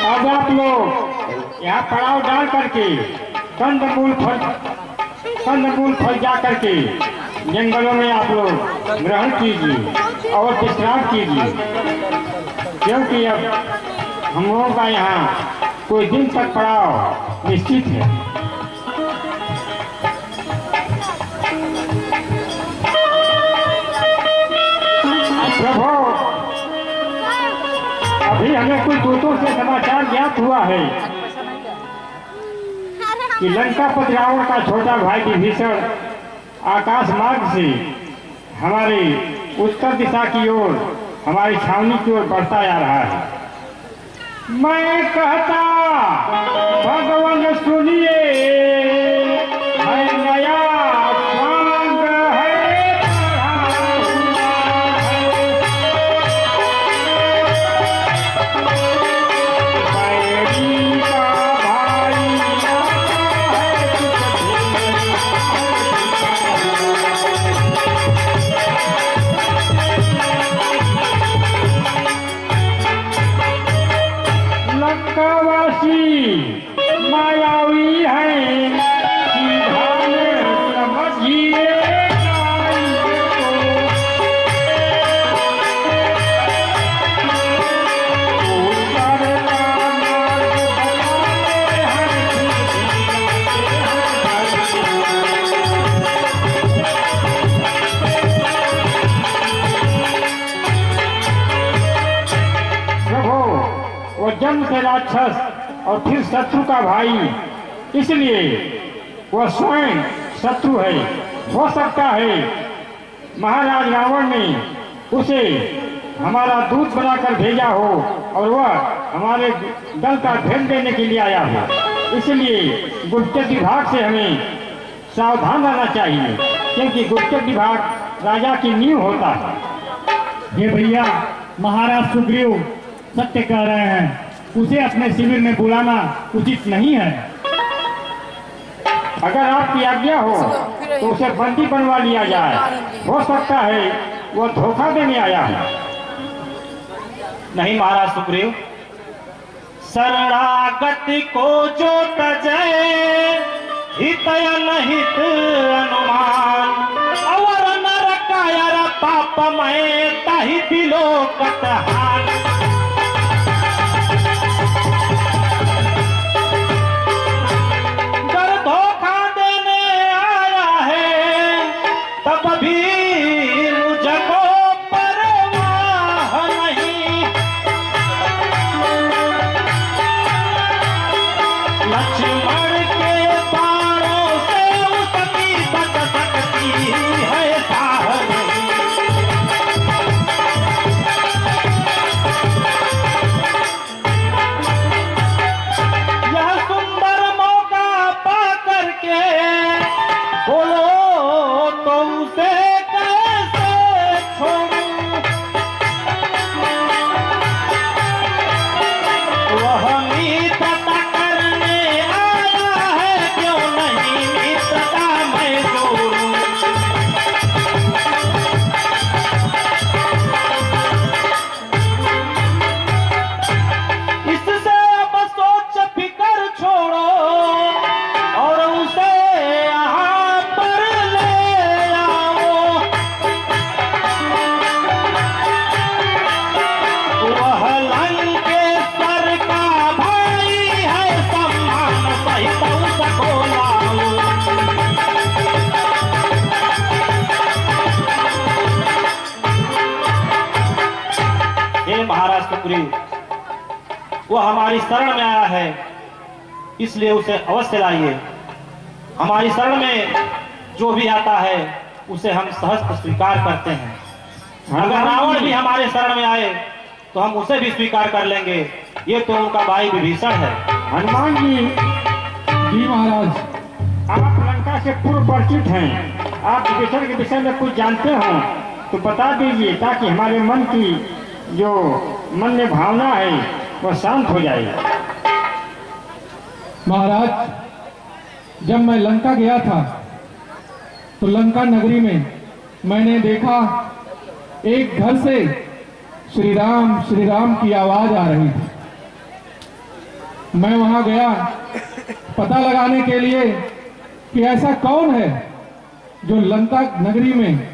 अब आप लोग यहाँ पड़ाव डाल करके कंदमूल फल जा करके जंगलों में आप लोग ग्रहण कीजिए और विश्राम कीजिए, क्योंकि अब हम लोगों का यहाँ कोई दिन तक पड़ाव निश्चित है। प्रभु, अभी हमें कुछ दूतों से समाचार ज्ञात हुआ है कि लंकापति रावण का छोटा भाई विभीषण आकाश मार्ग से हमारे उत्तर दिशा की ओर, हमारी छावनी की ओर बढ़ता आ रहा है। मैं कहता भगवान सुनिए, है नया स्वांग है बैरी का भाई लंकावासी मायावी है, सीधान समझिए जन्म से राक्षस और फिर शत्रु का भाई, इसलिए वह स्वयं शत्रु है। हो सकता है महाराज रावण ने उसे हमारा दूत बनाकर भेजा हो और वह हमारे दल का भेद देने के लिए आया हो। इसलिए गुप्तचर विभाग से हमें सावधान रहना चाहिए, क्योंकि गुप्तचर विभाग राजा की नींव होता है। ये भैया महाराज सुग्रीव सत्य कह रहे हैं, उसे अपने शिविर में बुलाना उचित नहीं है। अगर आपकी आज्ञा हो तो उसे बंदी बनवा लिया जाए, हो सकता है वह धोखा देने आया है। नहीं महाराज सुग्रीव, शरणागत को जो तजय हितय नहित अनुमान, अवर नर कायर पाप मय ताहि दिलो कतहान। कर धोखा देने आया है तब भी मुझको परवाह नहीं। लक्ष्मण के बाणों से उसकी बच सकती है थाह नहीं। सुग्रीव, वो हमारी शरण में आया है, इसलिए उसे अवश्य लाइए। हमारी शरण में जो भी आता है उसे हम सहज स्वीकार करते हैं। अगर रावण भी हमारे शरण में आए तो हम उसे भी स्वीकार कर लेंगे। ये तो उनका भाई विभीषण है। हनुमान जी, जी महाराज। आप लंका से पूर्व परिचित हैं, आप विभीषण के विषय में कुछ जानते हो तो बता दीजिए, ताकि हमारे मन की जो मन में भावना है वह शांत हो जाए। महाराज, जब मैं लंका गया था तो लंका नगरी में मैंने देखा एक घर से श्री राम की आवाज आ रही थी। मैं वहां गया पता लगाने के लिए कि ऐसा कौन है जो लंका नगरी में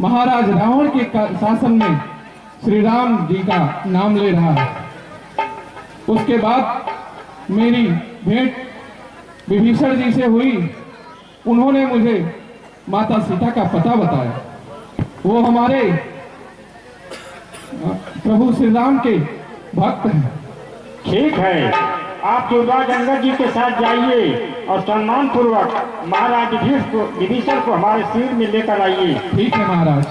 महाराज रावण के शासन में श्री राम जी का नाम ले रहा है। उसके बाद मेरी भेंट विभीषण जी से हुई। उन्होंने मुझे माता सीता का पता बताया। वो हमारे प्रभु श्री राम के भक्त हैं। ठीक है, आप युवराज अंगद जी के साथ जाइए और सम्मान पूर्वक महाराज विभीषण को हमारे शिविर में लेकर आइए। ठीक है महाराज।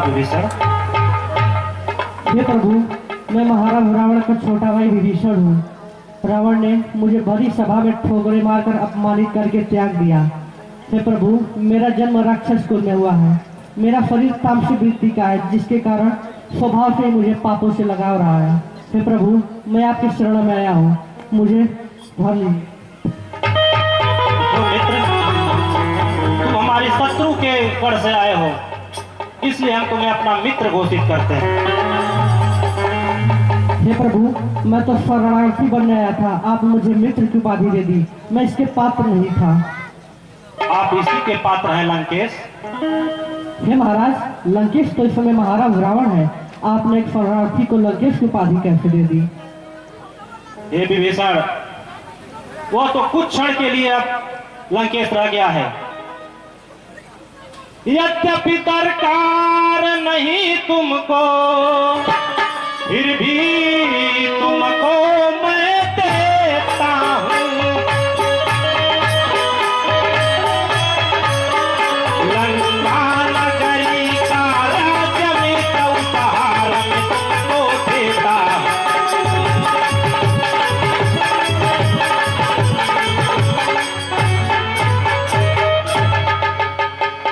विभीषण, हे प्रभु, मैं महाराज रावण का छोटा भाई विभीषण हूँ। रावण ने मुझे भरी सभा में ठोकरे मारकर अपमानित करके त्याग दिया। हे प्रभु, मेरा जन्म राक्षस कुल में हुआ है। मेरा शरीर तामसी वृत्ति का है, जिसके कारण स्वभाव से मुझे पापों से लगाव रहा है। हे प्रभु, मैं आपकी शरण में आया हूँ, मुझे भर लीजिए। तुम हमारे शत्रु के गढ़ से आए हो, इसलिए हम तुम्हें अपना मित्र घोषित करते हैं। हे प्रभु, मैं तो शरणार्थी बनने आया था, आप मुझे मित्र की उपाधि दे दी। मैं इसके पात्र नहीं था। आप इसी के पात्र हैं लंकेश। हे महाराज, लंकेश तो इस समय महाराज रावण है। आपने एक शरणार्थी को लंकेश की उपाधि कैसे दे दी? हे विभीषण, वो तो कुछ क्षण के लिए अब लंकेश रह गया है। यद्यपि दरकार नहीं तुमको, फिर भी तुमको मैं देता हूँ। लंका नगरी का राज्य में तो उपहार में तुमको देता हूँ।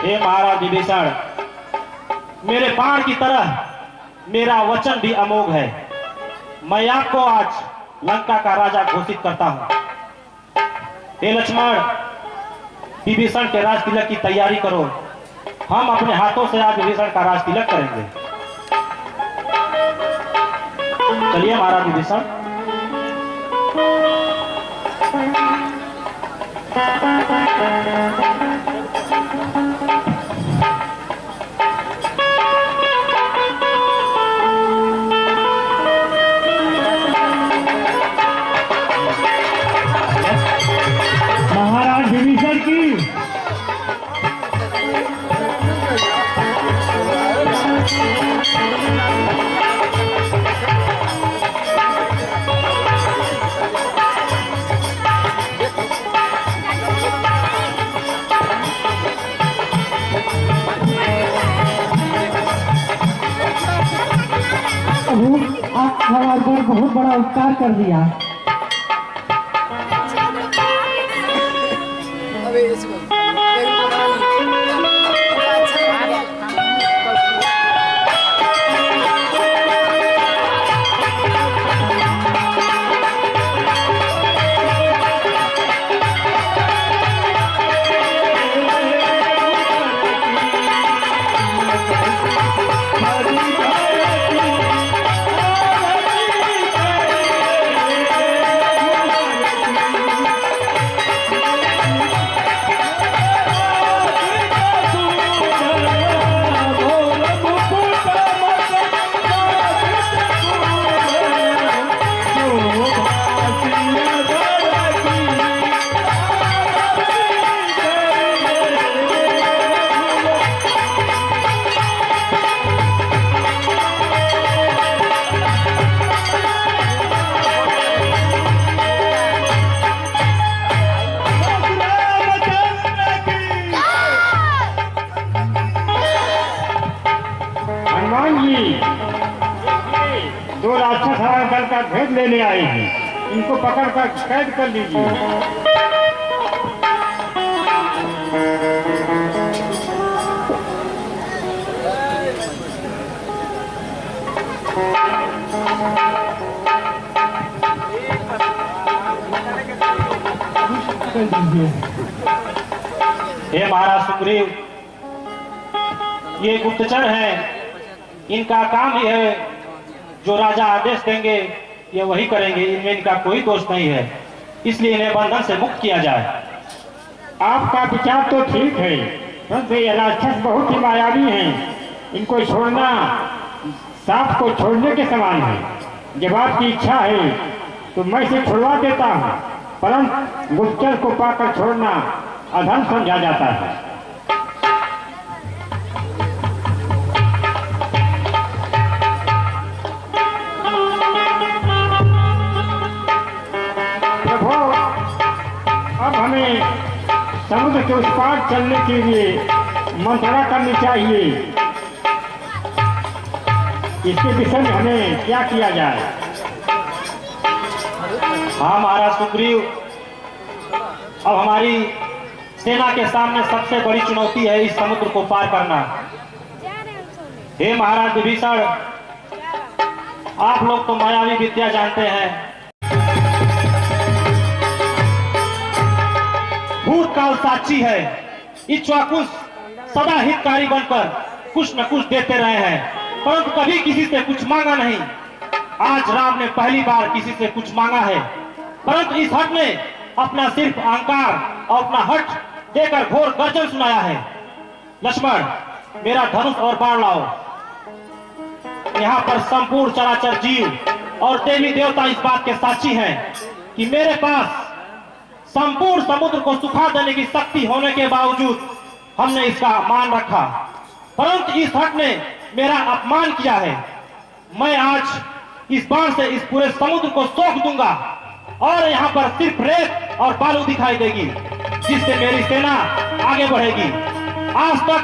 हे महाराज विभीषण, मेरे बाण की तरह मेरा वचन भी अमोघ है। मैं आपको आज लंका का राजा घोषित करता हूं। हे लक्ष्मण, विभीषण के राज तिलक की तैयारी करो। हम अपने हाथों से आज विभीषण का राज तिलक करेंगे। चलिए महाराज विभीषण। महाराज विभीषण की प्रभु, आप हमारे पर बहुत बड़ा उपकार कर दिया। दो राक्षस हमारे दल का भेद लेने आए हैं, इनको पकड़कर कैद कर लीजिए। हे महाराज सुग्रीव, ये गुप्तचर हैं, इनका काम ही है जो राजा आदेश देंगे ये वही करेंगे, इनमें इनका कोई दोष नहीं है, इसलिए इन्हें बंधन से मुक्त किया जाए। आपका विचार तो ठीक है, परंतु ये राक्षस बहुत ही मायावी हैं, इनको छोड़ना सांप को छोड़ने के समान है। जब आपकी इच्छा है तो मैं इसे छुड़वा देता हूँ, परंतु गुप्तचर को पाकर छोड़ना अधर्म समझा जाता है। प्रभु, अब हमें समुद्र के उस पार चलने के लिए मंत्रणा करनी चाहिए। इसके विषय में हमें क्या किया जाए? हाँ महाराज सुग्रीव, अब हमारी सेना के सामने सबसे बड़ी चुनौती है इस समुद्र को पार करना। हे महाराज विभीषण, आप लोग तो मायावी विद्या जानते हैं, भूतकाल साक्षी है, इक्ष्वाकुश सदा हितकारी बनकर कुछ न कुछ देते रहे हैं, परंतु कभी किसी से कुछ मांगा नहीं। आज राम ने पहली बार किसी से कुछ मांगा है, परंतु इस हट ने अपना सिर्फ अहंकार और अपना हट देकर घोर गर्जन सुनाया है। लक्ष्मण, मेरा धनुष और बाण लाओ। यहाँ पर संपूर्ण चराचर जीव और देवी देवता इस बात के साक्षी हैं कि मेरे पास संपूर्ण समुद्र को सुखा देने की शक्ति होने के बावजूद हमने इसका मान रखा, परंतु इस हट ने मेरा अपमान किया है। मैं आज इस बाण से इस पूरे समुद्र को सोख दूंगा और यहाँ पर सिर्फ रेत और बालू दिखाई देगी, जिससे मेरी सेना आगे बढ़ेगी। आज तक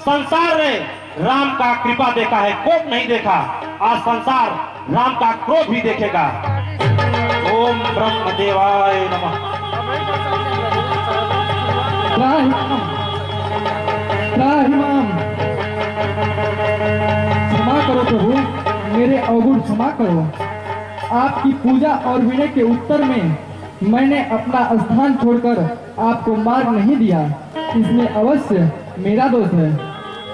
संसार ने राम का कृपा देखा है, कोप नहीं देखा। आज संसार राम का क्रोध भी देखेगा। ओम ब्रह्म देवाय नमः। क्षमा करो प्रभु, मेरे अवगुण क्षमा करो। आपकी पूजा और विनय के उत्तर में मैंने अपना स्थान छोड़कर आपको मार्ग नहीं दिया, इसमें अवश्य मेरा दोष है।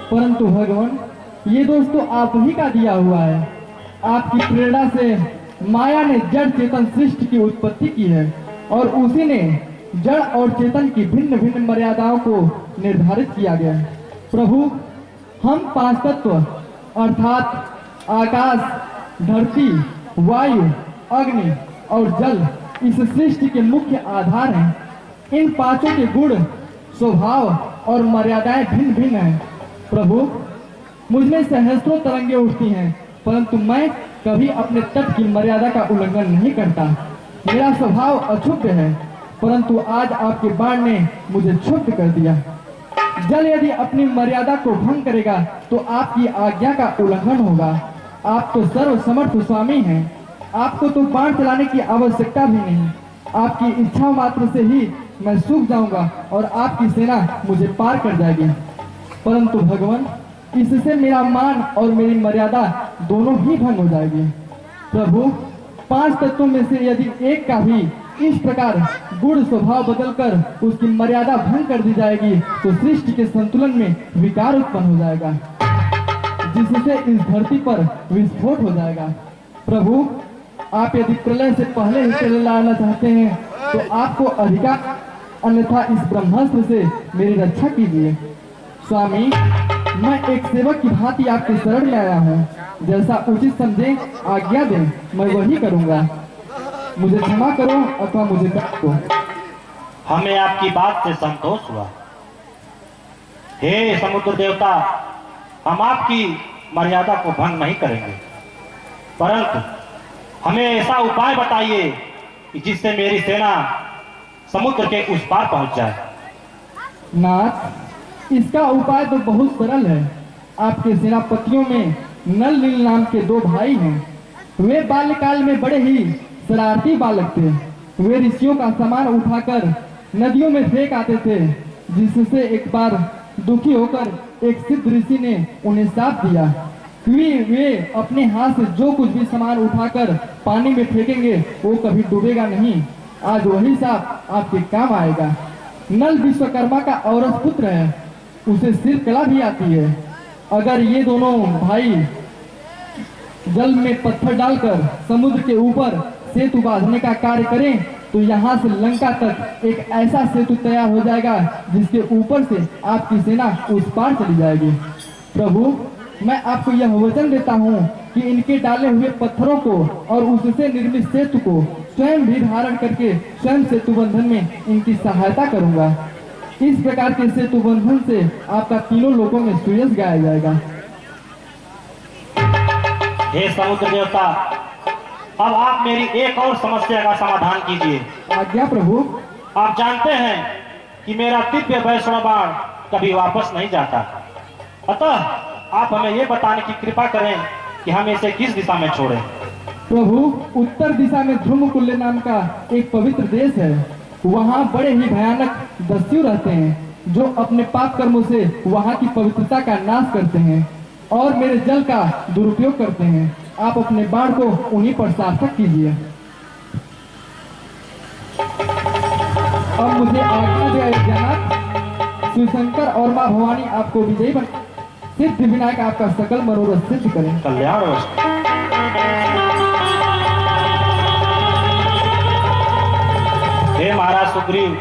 परंतु भगवान, ये दोष तो आप ही का दिया हुआ है। आपकी प्रेरणा से माया ने जड़ चेतन सृष्टि की उत्पत्ति की है और उसी ने जड़ और चेतन की भिन्न भिन्न मर्यादाओं को निर्धारित किया गया है। प्रभु, हम पांच तत्व अर्थात आकाश, धरती, वायु, अग्नि और जल इस सृष्टि के मुख्य आधार हैं। इन पांचों के गुण, स्वभाव और मर्यादाएं भिन्न भिन्न हैं। प्रभु, मुझमें सहस्त्रों तरंगे उठती हैं, परंतु मैं कभी अपने तट की मर्यादा का उल्लंघन नहीं करता। मेरा स्वभाव अक्षुब्ध है, परंतु आज आपके बाण ने मुझे क्षुब्ध कर दिया। जल यदि अपनी मर्यादा को भंग करेगा तो आपकी आज्ञा का उल्लंघन होगा। आप तो सर्वसमर्थ स्वामी हैं, आपको तो बाण चलाने की आवश्यकता भी नहीं। आपकी इच्छा मात्र से ही मैं सूख जाऊंगा और आपकी सेना मुझे पार कर जाएगी। परंतु भगवान, इससे मेरा मान और मेरी मर्यादा दोनों ही भंग हो जाएगी। प्रभु, पांच तत्वों में से यदि एक का भी इस प्रकार गुण स्वभाव बदलकर उसकी मर्यादा भंग कर दी जाएगी तो सृष्टि के संतुलन में विकार उत्पन्न हो जाएगा, जिससे इस धरती पर विस्फोट हो जाएगा। प्रभु, आप यदि प्रलय से पहले ही चले लाना चाहते हैं तो आपको अधिकार, अन्यथा इस ब्रह्मास्त्र से मेरी रक्षा कीजिए। स्वामी, मैं एक सेवक की भांति आपके शरण में आया हूँ, जैसा उचित समझे आज्ञा दें, मैं वही करूँगा। मुझे क्षमा करो अथवा मुझे काट दो। हमें आपकी बात से संतोष हुआ। हे समुद्र देवता, हम आपकी मर्यादा को भंग नहीं करेंगे, परंतु हमें ऐसा उपाय बताइए कि जिससे मेरी सेना समुद्र के उस पार पहुंच जाए। नाथ, इसका उपाय तो बहुत सरल है। आपके सेनापतियों में नल नील नाम के दो भाई हैं। वे बाल्यकाल में बड़े ही शरारती बालक थे। वे ऋषियों का सामान उठाकर नदियों में फेंक आते थे, जिससे एक बार दुखी होकर एक सिद्ध ऋषि ने उन्हें शाप दिया कि वे अपने हाथ से जो कुछ भी सामान उठाकर पानी में फेंकेंगे वो कभी डूबेगा नहीं। आज वही शाप आपके काम आएगा। नल विश्वकर्मा का औरस पुत्र है, उसे सिर कला भी आती है। अगर ये दोनों भाई जल में पत्थर डालकर समुद्र के ऊपर सेतु बांधने का कार्य करें तो यहाँ से लंका तक एक ऐसा सेतु तैयार हो जाएगा जिसके ऊपर से आपकी सेना उस पार चली जाएगी। प्रभु, मैं आपको यह वचन देता हूँ कि इनके डाले हुए पत्थरों को और उससे निर्मित सेतु को स्वयं भी धारण करके स्वयं सेतु बंधन में इनकी सहायता करूंगा। इस प्रकार के सेतु बंधन से आपका तीनों लोगों में श्रेयस गाया जाएगा। हे समुद्र देवता, अब आप मेरी एक और समस्या का समाधान कीजिए। आज्ञा प्रभु। आप जानते हैं कि मेरा दिव्य वैष्णव बाण कभी वापस नहीं जाता, अतः आप हमें ये बताने की कृपा करें कि हम इसे किस दिशा में छोड़ें। प्रभु, उत्तर दिशा में ध्रुमकुल्य नाम का एक पवित्र देश है। वहाँ बड़े ही भयानक दस्यु रहते हैं जो अपने पाप कर्मों से वहाँ की पवित्रता का नाश करते हैं और मेरे जल का दुरुपयोग करते हैं। आप अपने बाण को उन्हीं पर सार्थक कीजिए। अब मुझे आज्ञा दे अयोध्यानाथ, शिवशंकर और माँ भवानी आपको विजयी बन सिद्ध विनायक आपका सकल मनोरथ सिद्ध करें। कल्याण। हे महाराज सुग्रीव,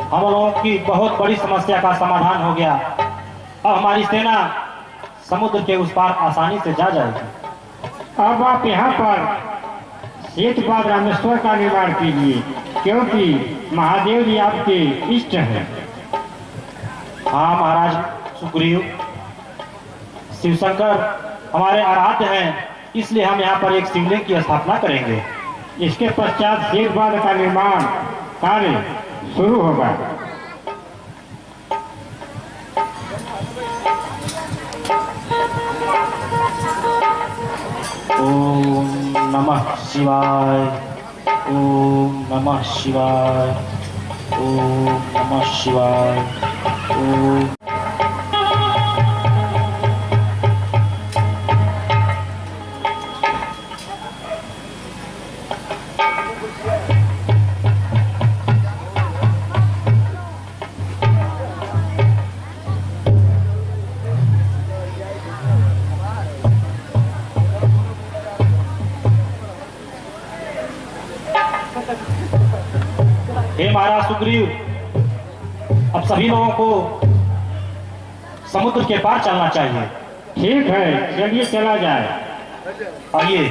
हम लोगों की बहुत बड़ी समस्या का समाधान हो गया। अब हमारी सेना समुद्र के उस पार आसानी से जा जाएगी। अब आप यहाँ पर सेतुपाद रामेश्वर का निर्माण कीजिए, क्योंकि महादेव जी आपके इष्ट हैं। हाँ महाराज सुग्रीव, शिवशंकर हमारे आराध्य हैं, इसलिए हम यहाँ पर एक शिवलिंग की स्थापना करेंगे। इसके पश्चात सेतुपाद का निर्माण कार्य शुरू होगा। ओम नमः शिवाय, ओम नमः शिवाय, ओम नमः शिवाय, ओम। हे महाराज सुग्रीव, अब सभी लोगों को समुद्र के पार चलना चाहिए। ठीक है, चलिए चला जाए। आइए।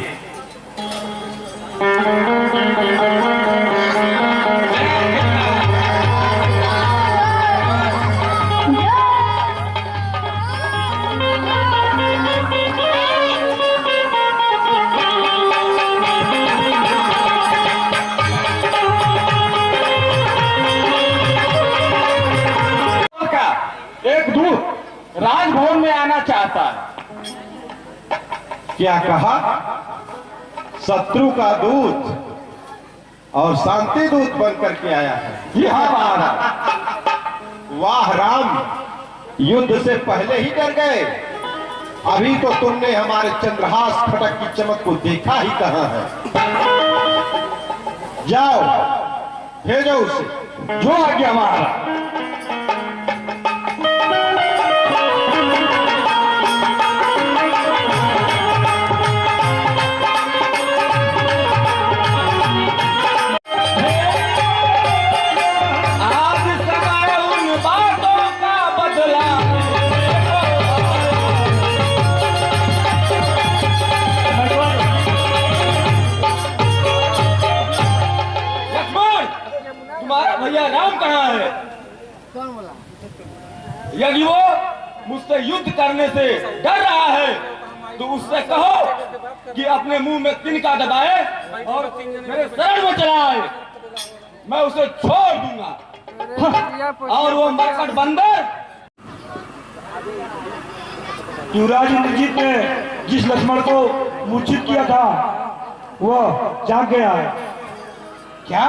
एक दूत राजभवन में आना चाहता है। क्या कहा? शत्रु का दूत और शांति दूत बनकर के आया है। जी हाँ महाराज। वाह राम, युद्ध से पहले ही डर गए। अभी तो तुमने हमारे चंद्रहास खटक की चमक को देखा ही कहां है। जाओ, भेजो उसे। जो आज्ञा महाराज। भैया राम कहाँ है? यदि वो मुझसे युद्ध करने से डर रहा है तो उससे कहो कि अपने मुंह में तिनका दबाए और मेरे शरण में चला आए। मैं उसे छोड़ दूंगा। और वो मरकट बंदर। युवराज इंद्रजीत ने जिस लक्ष्मण को मूर्छित किया था वह जाग गया है। क्या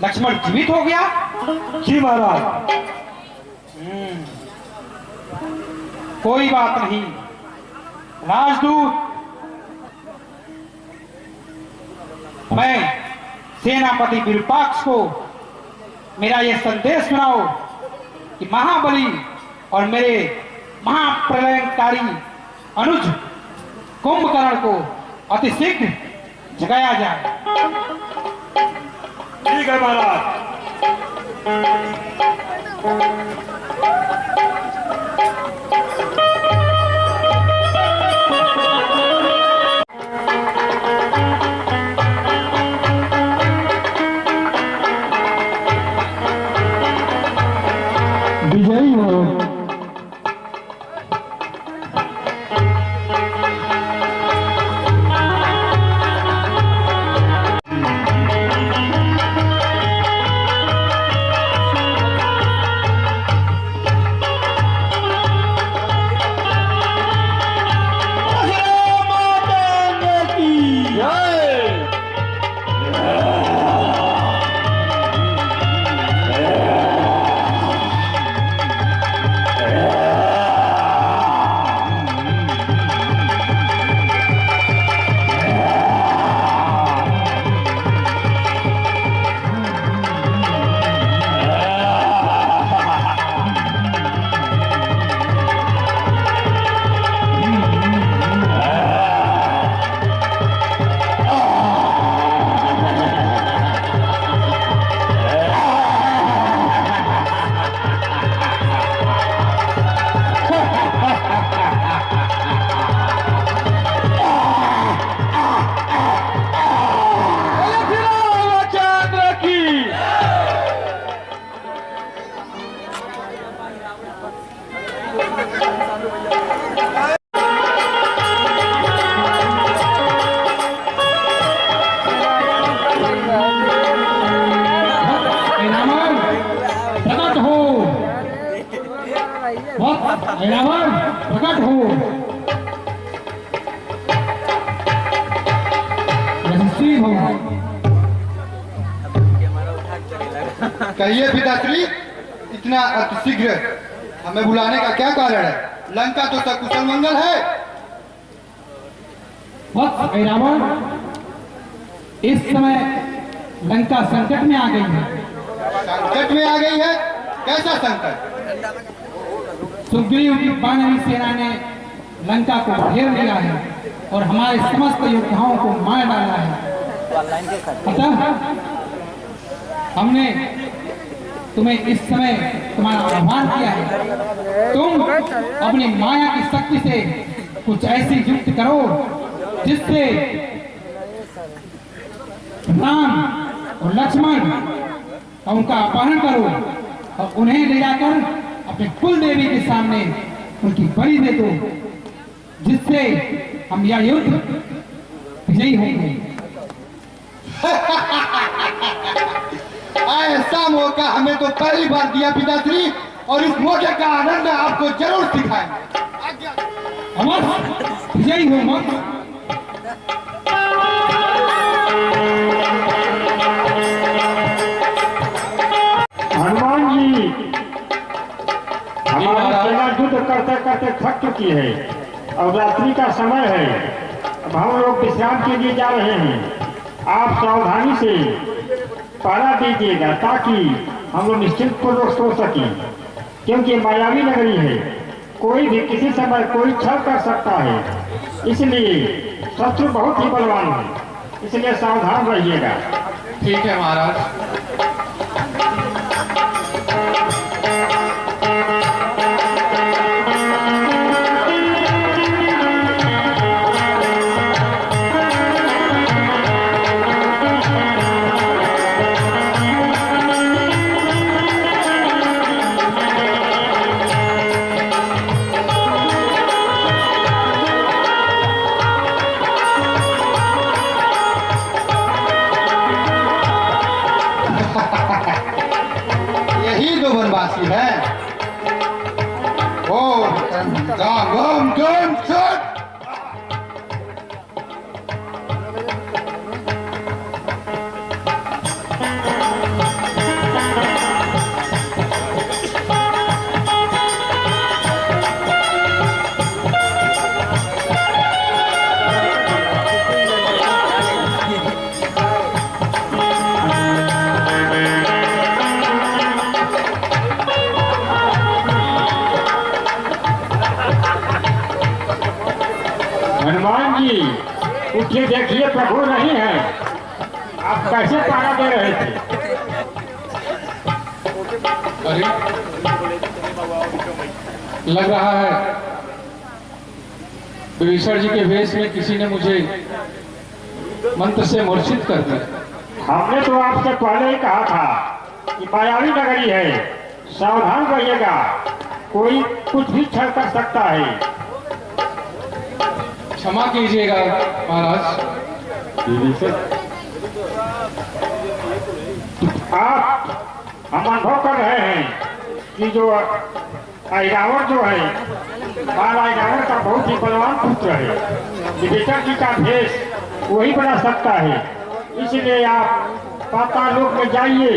लक्ष्मण जीवित हो गया? जी महाराज। कोई बात नहीं राजदूत, मैं सेनापति विरूपाक्ष को मेरा यह संदेश सुनाओ कि महाबली और मेरे महाप्रलयकारी अनुज कुंभकर्ण को अतिशीघ्र जगाया जाए। ठीक है महाराज। विजयी हो। रावण प्रकट हो। यशस्वी हो। कहिए पिताश्री, इतना अतिशीघ्र हमें बुलाने का क्या कारण है? लंका तो सकुशल मंगल है। वत्स रावण, इस समय लंका संकट में आ गई है। संकट में आ गई है? कैसा संकट? सुग्रीव की बानवी सेना ने लंका को घेर लिया है और हमारे समस्त योद्धाओं को मार डाला है। अतः हमने तुम्हें इस समय तुम्हारा आह्वान किया है। तुम अपनी माया की शक्ति से कुछ ऐसी युक्त करो जिससे राम और लक्ष्मण का उनका अपहरण करो और उन्हें ले जाकर अपने कुल देवी के सामने उनकी बलि दे दो, जिससे हम यह युद्ध विजयी होंगे। ऐसा मौका हमें तो पहली बार दिया पिताश्री, और इस मौके का आनंद आपको जरूर सिखाएंगे। अवश्य विजयी हो मत। हनुमान जी, हमारी सेना युद्ध करते करते थक चुकी है और रात्रि का समय है। अब हम लोग विश्राम के लिए जा रहे हैं। आप सावधानी से पहरा दीजिएगा ताकि हम लोग निश्चिंत पूर्वक सो सकें, क्योंकि मायावी नगरी है, कोई भी किसी समय कोई छल कर सकता है। इसलिए शत्रु बहुत ही बलवान है, इसलिए सावधान रहिएगा। ठीक है महाराज। यही दो वनवासी है। ओम गम गम गम जी उठिए, देखिए प्रभु नहीं है। आप कैसे पहरा दे रहे थे? अरे लग रहा है विभीषण जी के वेश में किसी ने मुझे मंत्र से मूर्छित कर दिया। हमने तो आपसे पहले ही कहा था कि मायावी नगरी है, सावधान रहिएगा, कोई कुछ भी छल कर सकता है। क्षमा कीजिएगा महाराज। आप हम अनुभव कर रहे हैं कि जो ऐरावत जो है, बाल ऐरावत का बहुत ही बलवान पुत्र है। विभीषण जी का भेष वही बना सकता है, इसलिए आप पाताल लोक में जाइए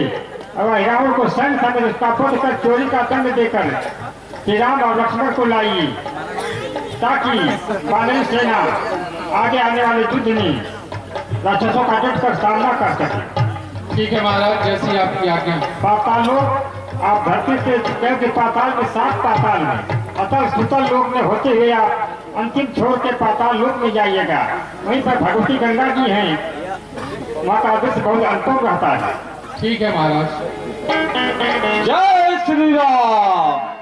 और ऐरावत को सैन्य समेत उसका पद कर चोरी का दंड देकर श्री राम और लक्ष्मण को लाइए, ताकि बानर सेना आगे आने वाले युद्ध में राक्षसों का डट कर सामना कर सके। ठीक है महाराज, जैसी आपकी आज्ञा। पाताल लोक, आप धरती से गए के पाताल में 7 पाताल में, अतल सुतल लोक में होते हुए आप अंतिम छोर के पाताल लोक में जाइएगा। वहीं पर भगवती गंगा जी हैं, वहाँ का दृश्य बहुत अनुपम रहता है। ठीक है महाराज। जय श्री राम।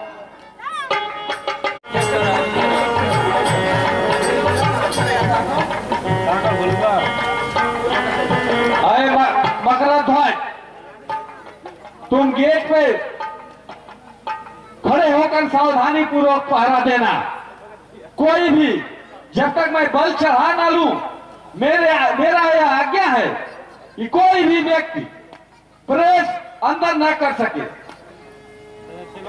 अरे मकरध्वज, तुम गेट पे खड़े होकर सावधानी पूर्वक पहरा देना। कोई भी जब तक मैं बल चढ़ा ना लूं, मेरा यह आज्ञा है कि कोई भी व्यक्ति प्रवेश अंदर न कर सके।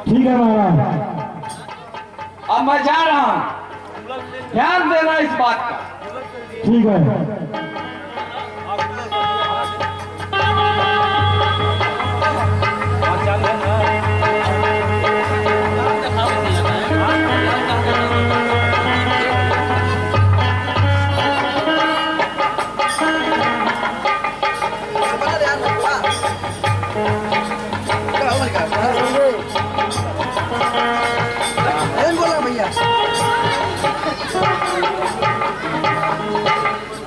ठीक है महाराज। अब मैं जा रहा हूं, ध्यान देना इस बात का। ठीक है।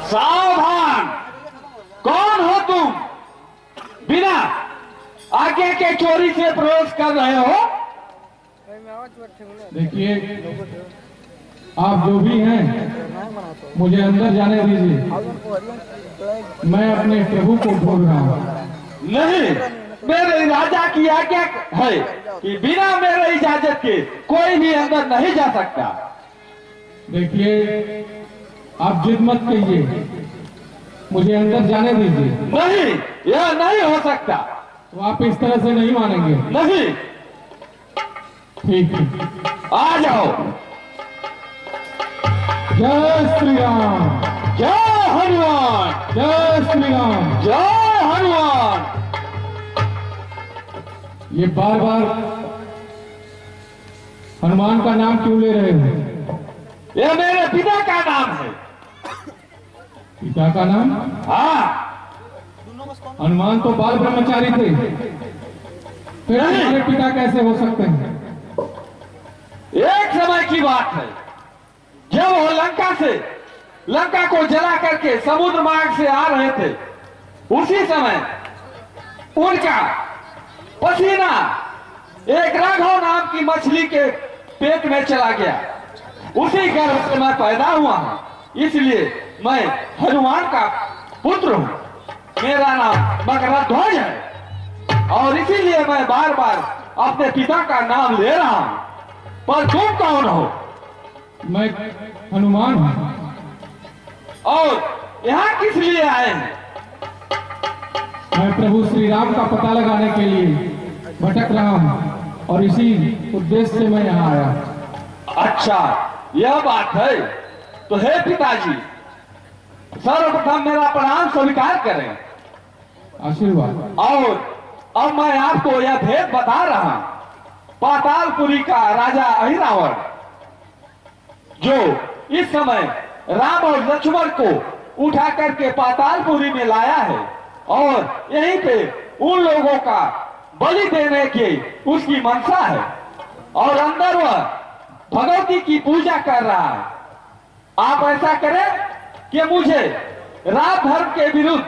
सावधान! कौन हो तुम? बिना आज्ञा के चोरी से प्रवेश कर रहे हो? देखिए, आप जो भी हैं मुझे अंदर जाने दीजिए। मैं अपने प्रभु को ढूंढ रहा हूँ। नहीं, मेरे राजा की आज्ञा है कि बिना मेरे इजाजत के कोई भी अंदर नहीं जा सकता। देखिए, आप जिद मत कीजिए, मुझे अंदर जाने दीजिए। नहीं, यह नहीं हो सकता। तो आप इस तरह से नहीं मानेंगे। नहीं। ठीक है, आ जाओ। जय श्री राम। जय हनुमान। जय श्री राम। जय हनुमान। ये बार बार हनुमान का नाम क्यों ले रहे हो? यह मेरे पिता का नाम है। पिता का नाम? हाँ। हनुमान तो बाल ब्रह्मचारी थे, फिर हमारे पिता कैसे हो सकते हैं? एक समय की बात है, जब वो लंका को जला करके समुद्र मार्ग से आ रहे थे, उसी समय उनका पसीना एक राघव नाम की मछली के पेट में चला गया। उसी गर्भ से मैं पैदा हुआ हूं, इसलिए मैं हनुमान का पुत्र हूं। मेरा नाम मकरध्वज है और इसीलिए मैं बार बार अपने पिता का नाम ले रहा हूं। पर तुम कौन हो? मैं हनुमान हूं। और यहाँ किस लिए आए हैं? मैं प्रभु श्री राम का पता लगाने के लिए भटक रहा हूं और इसी उद्देश्य से मैं यहाँ आया। अच्छा, यह बात है। तो हे पिताजी, सर्वप्रथम मेरा प्रणाम स्वीकार करें। आशीर्वाद। और अब मैं आपको यह भेद बता रहा हूं। पातालपुरी का राजा अहिरावण, जो इस समय राम और लक्ष्मण को उठा करके पातालपुरी में लाया है और यहीं पे उन लोगों का बलि देने की उसकी मनसा है और अंदर वह भगवती की पूजा कर रहा है। आप ऐसा करें कि मुझे राम धर्म के विरुद्ध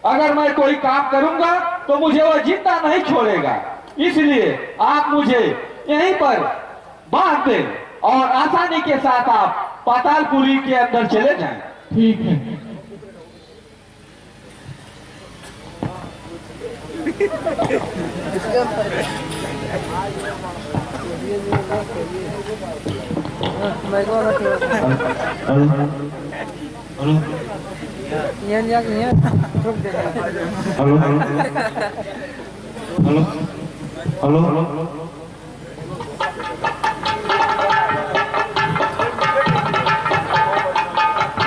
अगर मैं कोई काम करूंगा तो मुझे वो जिंदा नहीं छोड़ेगा। इसलिए आप मुझे यहीं पर बांध दें और आसानी के साथ आप पातालपुरी के अंदर चले जाएं। ठीक है।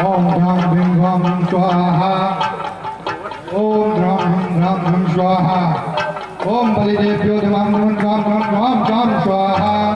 ओम ह्रां ह्रीं ह्रां स्वाहा। ओम ह्रां ह्रीं ह्रां स्वाहा। ओम बलिदेव्यो देवां स्वाहा।